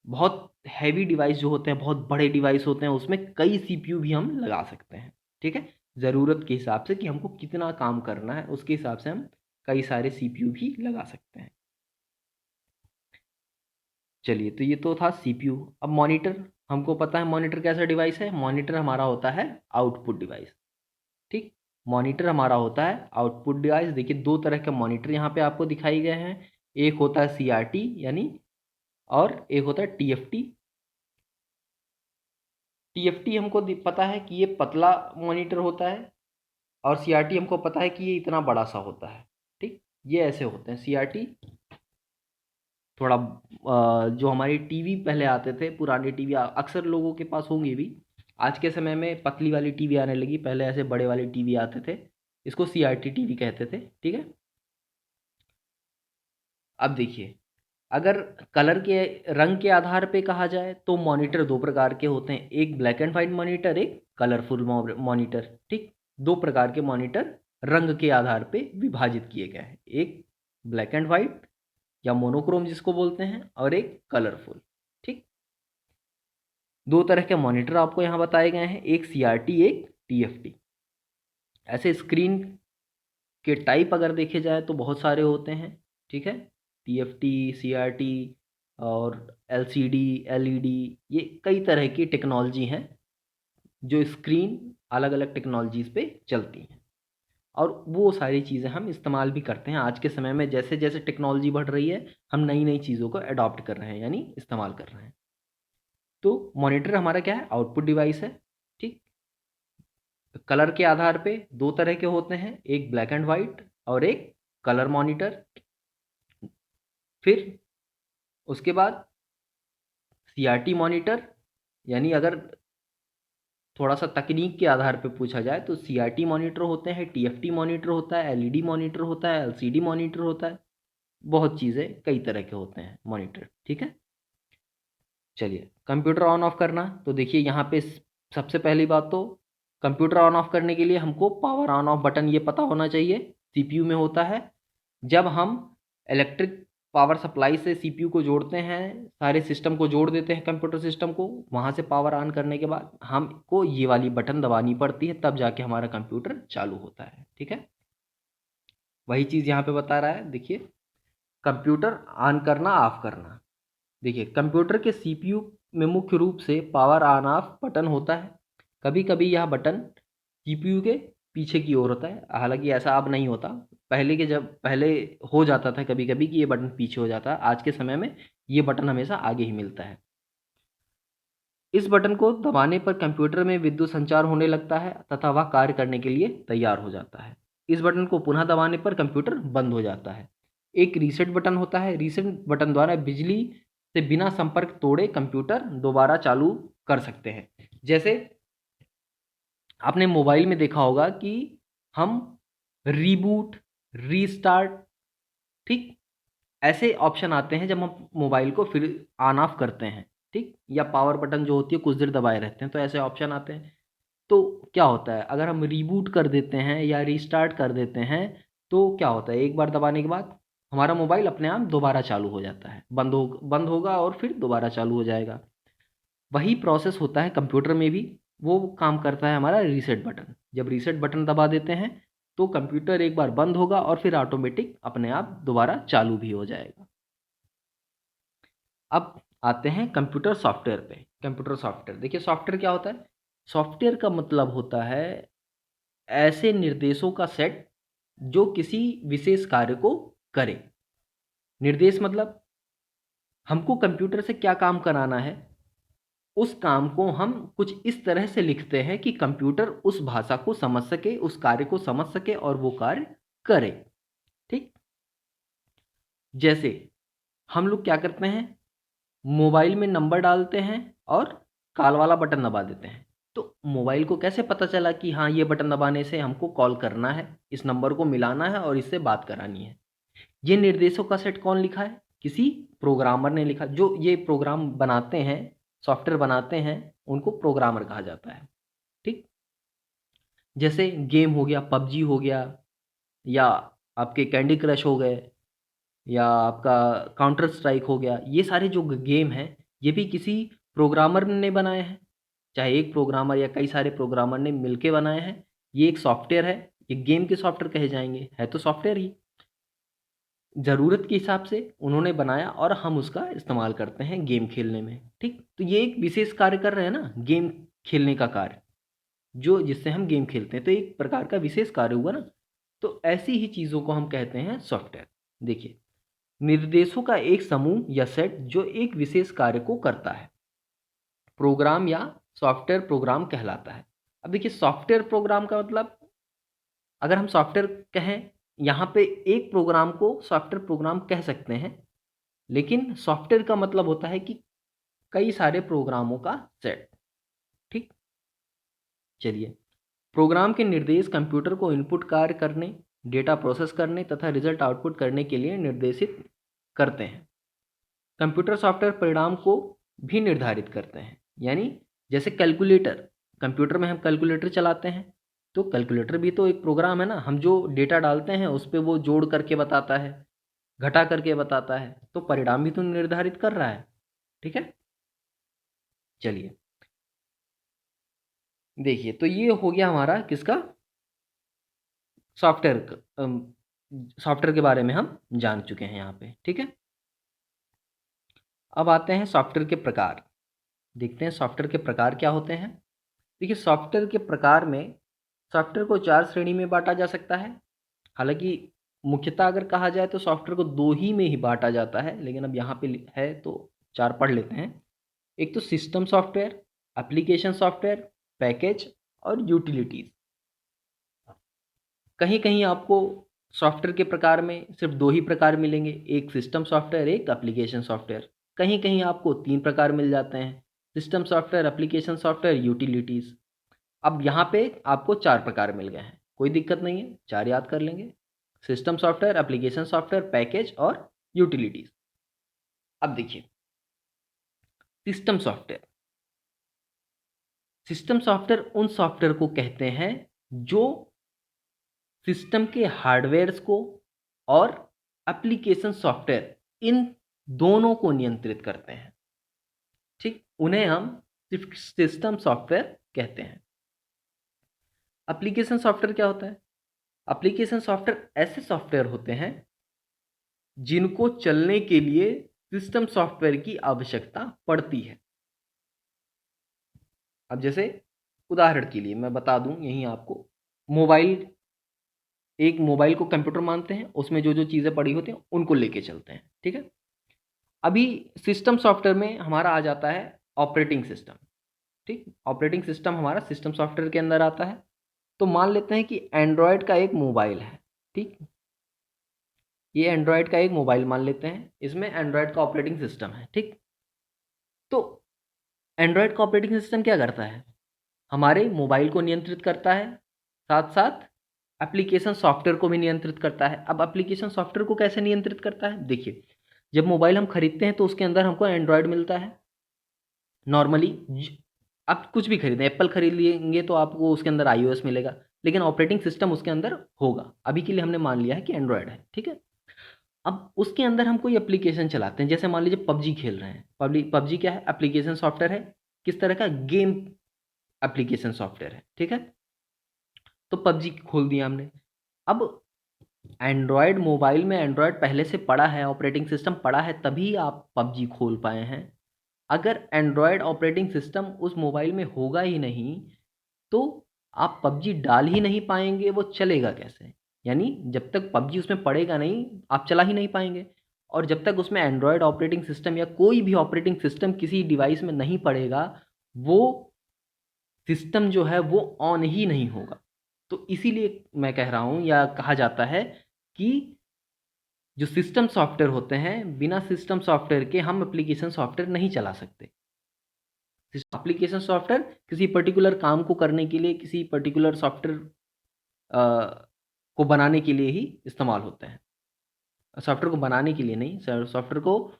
बहुत हैवी डिवाइस जो होते हैं, बहुत बड़े डिवाइस होते हैं, उसमें कई सीपीयू भी हम लगा सकते हैं। ठीक है, ज़रूरत के हिसाब से कि हमको कितना काम करना है उसके हिसाब से हम कई सारे CPU भी लगा सकते हैं। चलिए, तो ये तो था CPU। अब मॉनिटर, हमको पता है मॉनिटर कैसा डिवाइस है। मॉनिटर हमारा होता है आउटपुट डिवाइस। ठीक, मॉनिटर हमारा होता है आउटपुट डिवाइस। देखिए, दो तरह के मॉनिटर यहाँ पे आपको दिखाई गए हैं। एक होता है CRT यानी, और एक होता है TFT। TFT हमको पता है कि ये पतला मॉनिटर होता है, और CRT हमको पता है कि ये इतना बड़ा सा होता है। ठीक, ये ऐसे होते हैं CRT। थोड़ा जो हमारी टीवी पहले आते थे, पुराने टीवी अक्सर लोगों के पास होंगे भी। आज के समय में पतली वाली टीवी आने लगी, पहले ऐसे बड़े वाले टीवी आते थे, इसको CRT टीवी कहते थे। ठीक है, अब देखिए, अगर कलर के रंग के आधार पे कहा जाए तो मॉनिटर दो प्रकार के होते हैं, एक ब्लैक एंड वाइट मॉनिटर, एक कलरफुल मॉनिटर। ठीक, दो प्रकार के मॉनिटर रंग के आधार पे विभाजित किए गए हैं, एक ब्लैक एंड वाइट या मोनोक्रोम जिसको बोलते हैं, और एक कलरफुल। ठीक, दो तरह के मॉनिटर आपको यहाँ बताए गए हैं, एक CRT एक TFT। ऐसे स्क्रीन के टाइप अगर देखे जाए तो बहुत सारे होते हैं। ठीक है, TFT, CRT और LCD, LED, ये कई तरह की टेक्नोलॉजी हैं जो स्क्रीन अलग अलग टेक्नोलॉजीज़ पे चलती हैं, और वो सारी चीज़ें हम इस्तेमाल भी करते हैं। आज के समय में जैसे जैसे टेक्नोलॉजी बढ़ रही है, हम नई नई चीज़ों को अडॉप्ट कर रहे हैं, यानी इस्तेमाल कर रहे हैं। तो मॉनिटर हमारा क्या है, आउटपुट डिवाइस है। ठीक, कलर के आधार पे दो तरह के होते हैं, एक ब्लैक एंड वाइट और एक कलर मॉनिटर। फिर उसके बाद CRT मॉनिटर, यानी अगर थोड़ा सा तकनीक के आधार पे पूछा जाए तो CRT मॉनिटर होते हैं, TFT मॉनिटर होता है, LED मॉनिटर होता है, LCD मॉनिटर होता है। बहुत चीज़ें कई तरह के होते हैं मॉनिटर। ठीक है, चलिए, कंप्यूटर ऑन ऑफ करना, तो देखिए यहाँ पे सबसे पहली बात तो कंप्यूटर ऑन ऑफ करने के लिए हमको पावर ऑन ऑफ बटन ये पता होना चाहिए। CPU में होता है, जब हम इलेक्ट्रिक पावर सप्लाई से CPU को जोड़ते हैं, सारे सिस्टम को जोड़ देते हैं कंप्यूटर सिस्टम को, वहाँ से पावर ऑन करने के बाद हमको ये वाली बटन दबानी पड़ती है, तब जाके हमारा कंप्यूटर चालू होता है। ठीक है, वही चीज़ यहाँ पे बता रहा है। देखिए, कंप्यूटर ऑन करना ऑफ करना। देखिए, कंप्यूटर के CPU में मुख्य रूप से पावर ऑन ऑफ बटन होता है। कभी कभी यह बटन CPU के पीछे की ओर होता है, हालांकि ऐसा अब नहीं होता। पहले हो जाता था कभी कभी कि ये बटन पीछे हो जाता है, आज के समय में ये बटन हमेशा आगे ही मिलता है। इस बटन को दबाने पर कंप्यूटर में विद्युत संचार होने लगता है तथा वह कार्य करने के लिए तैयार हो जाता है। इस बटन को पुनः दबाने पर कंप्यूटर बंद हो जाता है। एक रीसेट बटन होता है, रीसेट बटन द्वारा बिजली से बिना संपर्क तोड़े कंप्यूटर दोबारा चालू कर सकते हैं। जैसे आपने मोबाइल में देखा होगा कि हम रीबूट, रीस्टार्ट, ठीक, ऐसे ऑप्शन आते हैं जब हम मोबाइल को फिर ऑन ऑफ करते हैं। ठीक, या पावर बटन जो होती है कुछ देर दबाए रहते हैं, तो ऐसे ऑप्शन आते हैं। तो क्या होता है, अगर हम रीबूट कर देते हैं या रीस्टार्ट कर देते हैं, तो क्या होता है, एक बार दबाने के बाद हमारा मोबाइल अपने आप दोबारा चालू हो जाता है, बंद होगा और फिर दोबारा चालू हो जाएगा। वही प्रोसेस होता है कंप्यूटर में भी, वो काम करता है हमारा रीसेट बटन। जब रीसेट बटन दबा देते हैं तो कंप्यूटर एक बार बंद होगा और फिर ऑटोमेटिक अपने आप दोबारा चालू भी हो जाएगा। अब आते हैं कंप्यूटर सॉफ्टवेयर पे। कंप्यूटर सॉफ्टवेयर, देखिए सॉफ्टवेयर क्या होता है। सॉफ्टवेयर का मतलब होता है ऐसे निर्देशों का सेट जो किसी विशेष कार्य को करे। निर्देश मतलब हमको कंप्यूटर से क्या काम कराना है, उस काम को हम कुछ इस तरह से लिखते हैं कि कंप्यूटर उस भाषा को समझ सके, उस कार्य को समझ सके और वो कार्य करे। ठीक, जैसे हम लोग क्या करते हैं, मोबाइल में नंबर डालते हैं और कॉल वाला बटन दबा देते हैं। तो मोबाइल को कैसे पता चला कि हाँ, ये बटन दबाने से हमको कॉल करना है, इस नंबर को मिलाना है और इससे बात करानी है। ये निर्देशों का सेट कौन लिखा है, किसी प्रोग्रामर ने लिखा। जो ये प्रोग्राम बनाते हैं, सॉफ्टवेयर बनाते हैं, उनको प्रोग्रामर कहा जाता है। ठीक, जैसे गेम हो गया, पबजी हो गया, या आपके कैंडी क्रश हो गए, या आपका काउंटर स्ट्राइक हो गया, ये सारे जो गेम हैं ये भी किसी प्रोग्रामर ने बनाए हैं। चाहे एक प्रोग्रामर या कई सारे प्रोग्रामर ने मिलके बनाए हैं। ये एक सॉफ्टवेयर है, ये गेम के सॉफ्टवेयर कहे जाएंगे, है तो सॉफ्टवेयर ही। ज़रूरत के हिसाब से उन्होंने बनाया और हम उसका इस्तेमाल करते हैं गेम खेलने में। ठीक, तो ये एक विशेष कार्य कर रहे हैं ना, गेम खेलने का कार्य, जो जिससे हम गेम खेलते हैं, तो एक प्रकार का विशेष कार्य हुआ ना। तो ऐसी ही चीज़ों को हम कहते हैं सॉफ्टवेयर। देखिए, निर्देशों का एक समूह या सेट जो एक विशेष कार्य को करता है, प्रोग्राम या सॉफ्टवेयर प्रोग्राम कहलाता है। अब देखिए, सॉफ्टवेयर प्रोग्राम का मतलब, अगर हम सॉफ्टवेयर कहें, यहाँ पे एक प्रोग्राम को सॉफ्टवेयर प्रोग्राम कह सकते हैं, लेकिन सॉफ्टवेयर का मतलब होता है कि कई सारे प्रोग्रामों का सेट। ठीक, चलिए, प्रोग्राम के निर्देश कंप्यूटर को इनपुट कार्य करने, डेटा प्रोसेस करने तथा रिजल्ट आउटपुट करने के लिए निर्देशित करते हैं। कंप्यूटर सॉफ्टवेयर परिणाम को भी निर्धारित करते हैं। यानी जैसे कैलकुलेटर, कंप्यूटर में हम कैलकुलेटर चलाते हैं, तो कैलकुलेटर भी तो एक प्रोग्राम है ना। हम जो डेटा डालते हैं उस पर वो जोड़ करके बताता है, घटा करके बताता है, तो परिणाम भी तो निर्धारित कर रहा है। ठीक है, चलिए देखिए, तो ये हो गया हमारा किसका, सॉफ्टवेयर। सॉफ्टवेयर के बारे में हम जान चुके हैं यहाँ पे। ठीक है, अब आते हैं सॉफ्टवेयर के प्रकार। देखते हैं सॉफ्टवेयर के प्रकार क्या होते हैं। देखिए, सॉफ्टवेयर के प्रकार में सॉफ्टवेयर को 4 श्रेणी में बाँटा जा सकता है। हालाँकि मुख्यतः अगर कहा जाए तो सॉफ्टवेयर को 2 ही में ही बाँटा जाता है, लेकिन अब यहाँ पे है तो 4 पढ़ लेते हैं। एक तो system software, application software, package और यूटिलिटीज़। कहीं-कहीं आपको सॉफ्टवेयर के प्रकार में सिर्फ 2 ही प्रकार मिलेंगे, एक सिस्टम सॉफ्टवेयर, एक एप्लीकेशन सॉफ्टवेयर। कहीं-कहीं आपको 3 प्रकार मिल जाते हैं, system software, application software, utilities. अब यहाँ पे आपको 4 प्रकार मिल गए हैं, कोई दिक्कत नहीं है, 4 याद कर लेंगे। System software, application software, package और यूटिलिटीज़। अब देखिए, सिस्टम सॉफ्टवेयर। सिस्टम सॉफ्टवेयर उन सॉफ्टवेयर को कहते हैं जो सिस्टम के हार्डवेयर्स को और एप्लीकेशन सॉफ्टवेयर, इन दोनों को नियंत्रित करते हैं। ठीक, उन्हें हम सिर्फ सिस्टम सॉफ्टवेयर कहते हैं। एप्लीकेशन सॉफ्टवेयर क्या होता है? एप्लीकेशन सॉफ्टवेयर ऐसे सॉफ्टवेयर होते हैं जिनको चलने के लिए सिस्टम सॉफ्टवेयर की आवश्यकता पड़ती है। अब जैसे उदाहरण के लिए मैं बता दूं यहीं आपको, मोबाइल, एक मोबाइल को कंप्यूटर मानते हैं, उसमें जो जो चीज़ें पड़ी होती हैं उनको लेके चलते हैं। ठीक है, अभी सिस्टम सॉफ्टवेयर में हमारा आ जाता है ऑपरेटिंग सिस्टम। ठीक, ऑपरेटिंग सिस्टम हमारा सिस्टम सॉफ्टवेयर के अंदर आता है। तो मान लेते हैं कि एंड्रॉयड का एक मोबाइल है। ठीक, ये एंड्रॉयड का एक मोबाइल मान लेते हैं, इसमें एंड्रॉयड का ऑपरेटिंग सिस्टम है। ठीक, तो एंड्रॉयड का ऑपरेटिंग सिस्टम क्या करता है? हमारे मोबाइल को नियंत्रित करता है, साथ साथ एप्लीकेशन सॉफ्टवेयर को भी नियंत्रित करता है। अब एप्लीकेशन सॉफ्टवेयर को कैसे नियंत्रित करता है? देखिए, जब मोबाइल हम खरीदते हैं तो उसके अंदर हमको एंड्रॉयड मिलता है नॉर्मली। आप कुछ भी खरीदें, एप्पल खरीद लेंगे तो आपको उसके अंदर iOS मिलेगा, लेकिन ऑपरेटिंग सिस्टम उसके अंदर होगा। अभी के लिए हमने मान लिया है कि एंड्रॉयड है। ठीक है, अब उसके अंदर हम कोई एप्लीकेशन चलाते हैं, जैसे मान लीजिए पबजी खेल रहे हैं। पबजी क्या है? एप्लीकेशन सॉफ्टवेयर है। किस तरह का? गेम एप्लीकेशन सॉफ्टवेयर है। ठीक है, तो पबजी खोल दिया हमने। अब एंड्रॉयड मोबाइल में एंड्रॉयड पहले से पड़ा है, ऑपरेटिंग सिस्टम पड़ा है, तभी आप पबजी खोल पाए हैं। अगर एंड्रॉयड ऑपरेटिंग सिस्टम उस मोबाइल में होगा ही नहीं तो आप पबजी डाल ही नहीं पाएंगे, वो चलेगा कैसे? यानी जब तक पबजी उसमें पड़ेगा नहीं, आप चला ही नहीं पाएंगे। और जब तक उसमें एंड्रॉयड ऑपरेटिंग सिस्टम या कोई भी ऑपरेटिंग सिस्टम किसी डिवाइस में नहीं पड़ेगा, वो सिस्टम जो है वो ऑन ही नहीं होगा। तो इसीलिए मैं कह रहा हूँ, या कहा जाता है कि जो सिस्टम सॉफ्टवेयर होते हैं, बिना सिस्टम सॉफ्टवेयर के हम एप्लीकेशन सॉफ्टवेयर नहीं चला सकते। एप्लीकेशन सॉफ्टवेयर किसी पर्टिकुलर काम को करने के लिए, किसी पर्टिकुलर सॉफ्टवेयर को बनाने के लिए ही इस्तेमाल होते हैं। सॉफ्टवेयर को बनाने के लिए नहीं, सॉफ्टवेयर को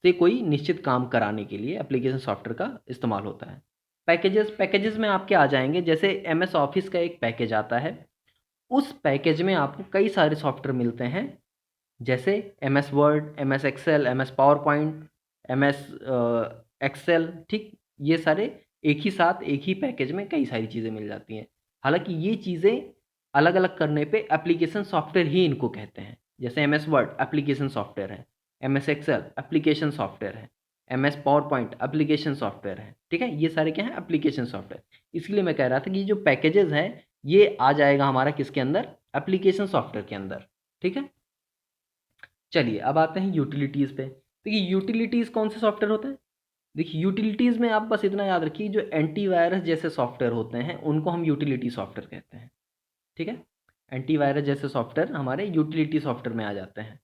से कोई निश्चित काम कराने के लिए एप्लीकेशन सॉफ्टवेयर का इस्तेमाल होता है। पैकेजेस में आपके आ जाएंगे, जैसे एमएस ऑफिस का एक पैकेज आता है। उस पैकेज में आपको कई सारे सॉफ्टवेयर मिलते हैं, जैसे MS Word, MS Excel, MS PowerPoint, MS Excel. ठीक, ये सारे एक ही साथ एक ही पैकेज में कई सारी चीज़ें मिल जाती हैं। हालांकि ये चीज़ें अलग अलग करने पे एप्लीकेशन सॉफ्टवेयर ही इनको कहते हैं। जैसे MS वर्ड एप्लीकेशन सॉफ्टवेयर है, MS एक्सेल एप्लीकेशन सॉफ्टवेयर है, MS power point application software है। ठीक है, ये सारे क्या हैं, एप्लीकेशन सॉफ्टवेयर। इसलिए मैं कह रहा था कि जो पैकेजेस हैं ये आ जाएगा हमारा किसके अंदर, एप्लीकेशन सॉफ्टवेयर के अंदर। ठीक है, चलिए अब आते हैं यूटिलिटीज़ पे। देखिए यूटिलिटीज़ कौन से सॉफ्टवेयर होते हैं। देखिए यूटिलिटीज़ में आप बस इतना याद रखिए, जो एंटीवायरस जैसे सॉफ्टवेयर होते हैं उनको हम यूटिलिटी सॉफ्टवेयर कहते हैं। ठीक है, एंटीवायरस जैसे सॉफ्टवेयर हमारे यूटिलिटी सॉफ्टवेयर में आ जाते हैं।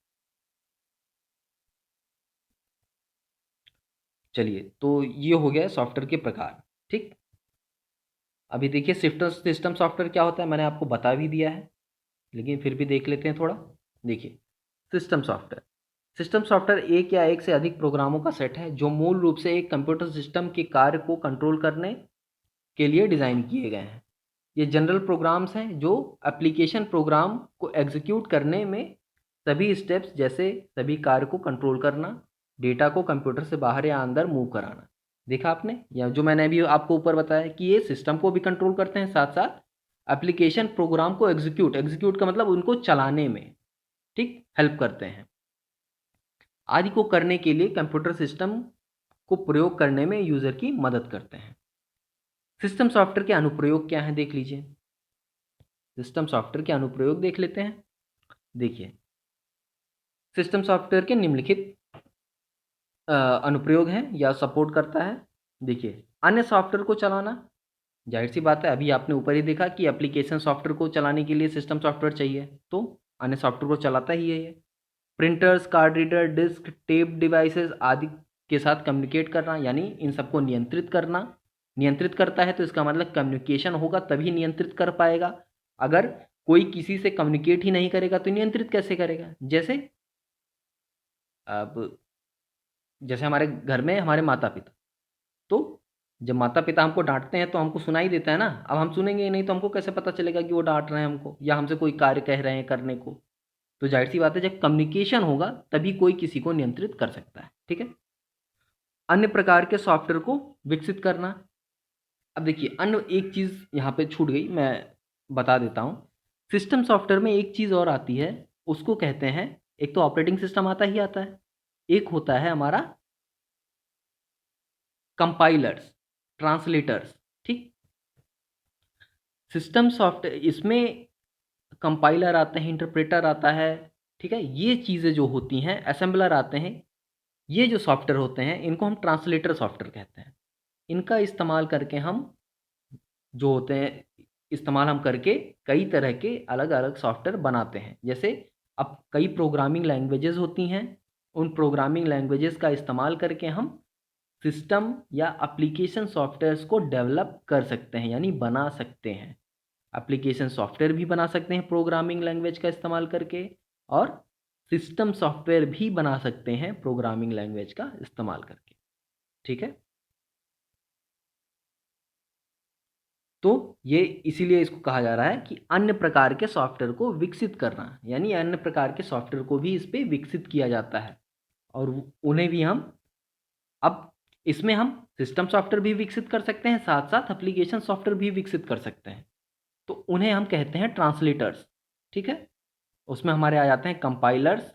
चलिए, तो ये हो गया सॉफ्टवेयर के प्रकार। ठीक, अभी देखिए सिस्टम सॉफ्टवेयर क्या होता है मैंने आपको बता भी दिया है, लेकिन फिर भी देख लेते हैं थोड़ा। देखिए सिस्टम सॉफ्टवेयर एक या एक से अधिक प्रोग्रामों का सेट है जो मूल रूप से एक कंप्यूटर सिस्टम के कार्य को कंट्रोल करने के लिए डिज़ाइन किए गए हैं। ये जनरल प्रोग्राम्स हैं जो एप्लीकेशन प्रोग्राम को एग्जीक्यूट करने में सभी स्टेप्स जैसे सभी कार्य को कंट्रोल करना, डेटा को कंप्यूटर से बाहर या अंदर मूव कराना। देखा आपने, या जो मैंने अभी आपको ऊपर बताया कि ये सिस्टम को भी कंट्रोल करते हैं, साथ साथ एप्लीकेशन प्रोग्राम को एग्जीक्यूट का मतलब उनको चलाने में, ठीक, हेल्प करते हैं। आदि को करने के लिए कंप्यूटर सिस्टम को प्रयोग करने में यूज़र की मदद करते हैं। सिस्टम सॉफ्टवेयर के अनुप्रयोग क्या हैं देख लीजिए। सिस्टम सॉफ्टवेयर के अनुप्रयोग देख लेते हैं। देखिए सिस्टम सॉफ्टवेयर के निम्नलिखित अनुप्रयोग हैं या सपोर्ट करता है। देखिए अन्य सॉफ्टवेयर को चलाना, जाहिर सी बात है, अभी आपने ऊपर ही देखा कि एप्लीकेशन सॉफ्टवेयर को चलाने के लिए सिस्टम सॉफ्टवेयर चाहिए, तो अन्य सॉफ्टवेयर को चलाता ही है ये। Printers, card reader, disk, tape devices आदि के साथ कम्युनिकेट करना, यानी इन सबको नियंत्रित करना। नियंत्रित करता है तो इसका मतलब कम्युनिकेशन होगा तभी नियंत्रित कर पाएगा। अगर कोई किसी से कम्युनिकेट ही नहीं करेगा तो नियंत्रित कैसे करेगा। जैसे अब जैसे हमारे घर में हमारे माता पिता, तो जब माता पिता हमको डांटते हैं तो हमको सुनाई देता है ना। अब हम सुनेंगे ही नहीं तो हमको कैसे पता चलेगा कि वो डांट रहे हैं हमको या हमसे कोई कार्य कह रहे हैं करने को। तो जाहिर सी बात है, जब कम्युनिकेशन होगा तभी कोई किसी को नियंत्रित कर सकता है। ठीक है, अन्य प्रकार के सॉफ्टवेयर को विकसित करना। अब देखिए अन्य एक चीज़ यहाँ पे छूट गई, मैं बता देता हूँ। सिस्टम सॉफ्टवेयर में एक चीज़ और आती है, उसको कहते हैं, एक तो ऑपरेटिंग सिस्टम आता ही आता है, एक होता है हमारा कंपाइलर्स, ट्रांसलेटर्स। ठीक, सिस्टम सॉफ्टवेयर इसमें कंपाइलर आते हैं, इंटरप्रेटर आता है। ठीक है, ये चीज़ें जो होती हैं, असेंबलर आते हैं, ये जो सॉफ्टवेयर होते हैं इनको हम ट्रांसलेटर सॉफ्टवेयर कहते हैं। इनका इस्तेमाल करके हम जो होते हैं, इस्तेमाल हम करके कई तरह के अलग अलग सॉफ्टवेयर बनाते हैं। जैसे अब कई प्रोग्रामिंग लैंग्वेजेस होती हैं, उन प्रोग्रामिंग लैंग्वेजेस का इस्तेमाल करके हम सिस्टम या एप्लीकेशन सॉफ्टवेयर्स को डेवलप कर सकते हैं, यानी बना सकते हैं। एप्लीकेशन सॉफ्टवेयर भी बना सकते हैं प्रोग्रामिंग लैंग्वेज का इस्तेमाल करके, और सिस्टम सॉफ्टवेयर भी बना सकते हैं प्रोग्रामिंग लैंग्वेज का इस्तेमाल करके। ठीक है, तो ये इसीलिए इसको कहा जा रहा है कि अन्य प्रकार के सॉफ्टवेयर को विकसित करना, यानी अन्य प्रकार के सॉफ्टवेयर को भी इस पे विकसित किया जाता है, और उन्हें भी हम, अब इसमें हम सिस्टम सॉफ्टवेयर भी विकसित कर सकते हैं, साथ साथ एप्लीकेशन सॉफ्टवेयर भी विकसित कर सकते हैं, तो उन्हें हम कहते हैं ट्रांसलेटर्स। ठीक है, उसमें हमारे आ जाते हैं कंपाइलर्स,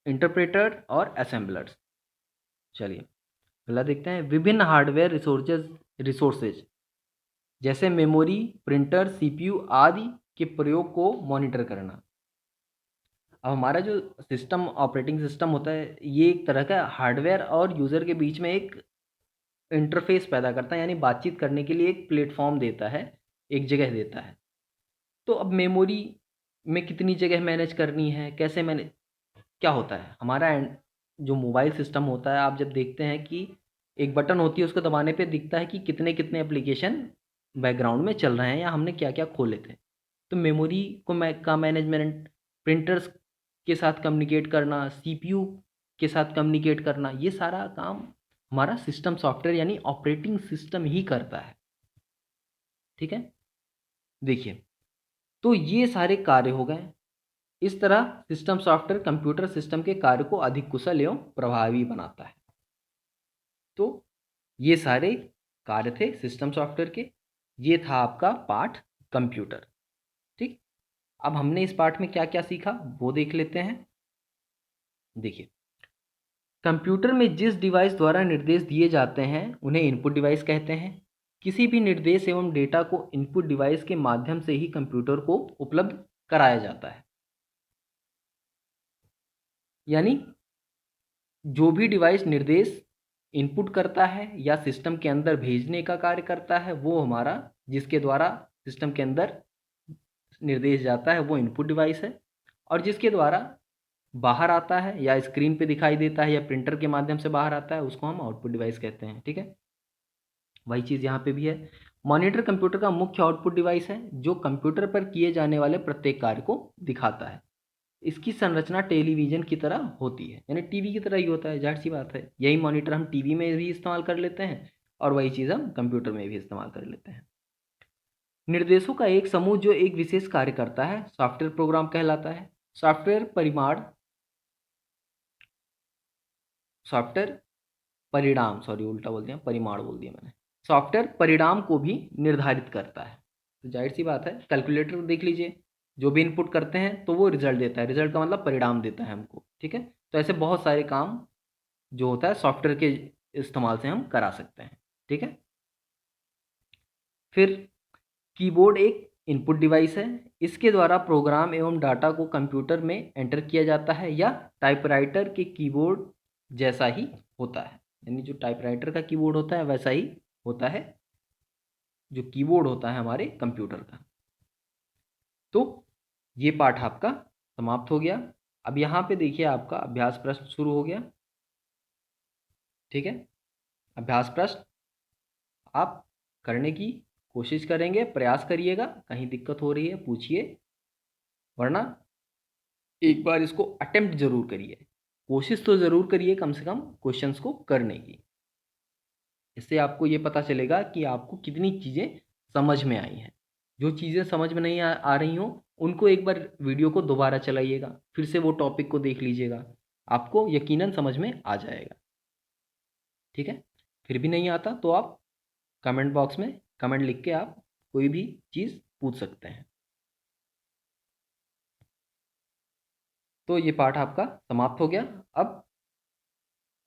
इंटरप्रेटर और असेंबलर्स। चलिए अगला देखते हैं, विभिन्न हार्डवेयर रिसोर्सेज जैसे मेमोरी, प्रिंटर, सीपीयू आदि के प्रयोग को मॉनिटर करना। अब हमारा जो सिस्टम, ऑपरेटिंग सिस्टम होता है, ये एक तरह का हार्डवेयर और यूज़र के बीच में एक इंटरफेस पैदा करता है, यानी बातचीत करने के लिए एक प्लेटफॉर्म देता है, एक जगह देता है। तो अब मेमोरी में कितनी जगह मैनेज करनी है, कैसे मैनेज, क्या होता है हमारा जो मोबाइल सिस्टम होता है, आप जब देखते हैं कि एक बटन होती है, उसको दबाने पे दिखता है कि कितने कितने एप्लीकेशन बैकग्राउंड में चल रहे हैं या हमने क्या क्या खोले थे। तो मेमोरी का मैनेजमेंट, प्रिंटर्स के साथ कम्युनिकेट करना, सीपीयू के साथ कम्युनिकेट करना, ये सारा काम हमारा सिस्टम सॉफ्टवेयर यानी ऑपरेटिंग सिस्टम ही करता है। ठीक है, देखिए तो ये सारे कार्य हो गए। इस तरह सिस्टम सॉफ्टवेयर कंप्यूटर सिस्टम के कार्य को अधिक कुशल एवं प्रभावी बनाता है। तो ये सारे कार्य थे सिस्टम सॉफ्टवेयर के। ये था आपका पाठ कंप्यूटर। ठीक, अब हमने इस पार्ट में क्या क्या सीखा वो देख लेते हैं। देखिए, कंप्यूटर में जिस डिवाइस द्वारा निर्देश दिए जाते हैं उन्हें इनपुट डिवाइस कहते हैं। किसी भी निर्देश एवं डेटा को इनपुट डिवाइस के माध्यम से ही कंप्यूटर को उपलब्ध कराया जाता है। यानी जो भी डिवाइस निर्देश इनपुट करता है या सिस्टम के अंदर भेजने का कार्य करता है, वो हमारा जिसके द्वारा सिस्टम के अंदर निर्देश जाता है वो इनपुट डिवाइस है। और जिसके द्वारा बाहर आता है या स्क्रीन पे दिखाई देता है या प्रिंटर के माध्यम से बाहर आता है उसको हम आउटपुट डिवाइस कहते हैं। ठीक है, वही चीज़ यहाँ पे भी है। मॉनिटर कंप्यूटर का मुख्य आउटपुट डिवाइस है जो कंप्यूटर पर किए जाने वाले प्रत्येक कार्य को दिखाता है। इसकी संरचना टेलीविजन की तरह होती है, यानी टीवी की तरह ही होता है, जाहिर सी बात है। यही मॉनिटर हम टीवी में भी इस्तेमाल कर लेते हैं और वही चीज़ हम कंप्यूटर में भी इस्तेमाल कर लेते हैं। निर्देशों का एक समूह जो एक विशेष कार्य करता है सॉफ्टवेयर प्रोग्राम कहलाता है। सॉफ्टवेयर परिणाम, सॉरी उल्टा बोल दिया, परिमाण बोल दिया मैंने। सॉफ्टवेयर परिणाम को भी निर्धारित करता है। तो जाहिर सी बात है, कैलकुलेटर देख लीजिए, जो भी इनपुट करते हैं तो वो रिजल्ट देता है। रिजल्ट का मतलब परिणाम देता है हमको। ठीक है, तो ऐसे बहुत सारे काम जो होता है सॉफ्टवेयर के इस्तेमाल से हम करा सकते हैं। ठीक है, फिर कीबोर्ड एक इनपुट डिवाइस है। इसके द्वारा प्रोग्राम एवं डाटा को कंप्यूटर में एंटर किया जाता है या टाइपराइटर के कीबोर्ड जैसा ही होता है। यानी जो टाइपराइटर का कीबोर्ड होता है वैसा ही होता है जो कीबोर्ड होता है हमारे कंप्यूटर का। तो ये पाठ आपका समाप्त हो गया। अब यहाँ पे देखिए आपका अभ्यास प्रश्न शुरू हो गया। ठीक है, अभ्यास प्रश्न आप करने की कोशिश करेंगे, प्रयास करिएगा। कहीं दिक्कत हो रही है पूछिए, वरना एक बार इसको अटेम्प्ट जरूर करिए, कोशिश तो ज़रूर करिए कम से कम क्वेश्चंस को करने की। इससे आपको ये पता चलेगा कि आपको कितनी चीज़ें समझ में आई हैं। जो चीज़ें समझ में नहीं आ रही हों उनको एक बार वीडियो को दोबारा चलाइएगा, फिर से वो टॉपिक को देख लीजिएगा, आपको यकीनन समझ में आ जाएगा। ठीक है, फिर भी नहीं आता तो आप कमेंट बॉक्स में कमेंट लिख के आप कोई भी चीज़ पूछ सकते हैं। तो ये पाठ आपका समाप्त हो गया। अब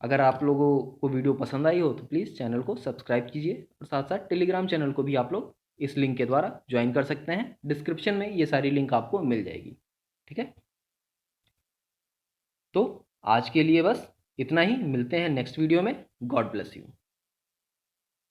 अगर आप लोगों को वीडियो पसंद आई हो तो प्लीज़ चैनल को सब्सक्राइब कीजिए और साथ साथ टेलीग्राम चैनल को भी आप लोग इस लिंक के द्वारा ज्वाइन कर सकते हैं। डिस्क्रिप्शन में ये सारी लिंक आपको मिल जाएगी। ठीक है, तो आज के लिए बस इतना ही। मिलते हैं नेक्स्ट वीडियो में। God bless you.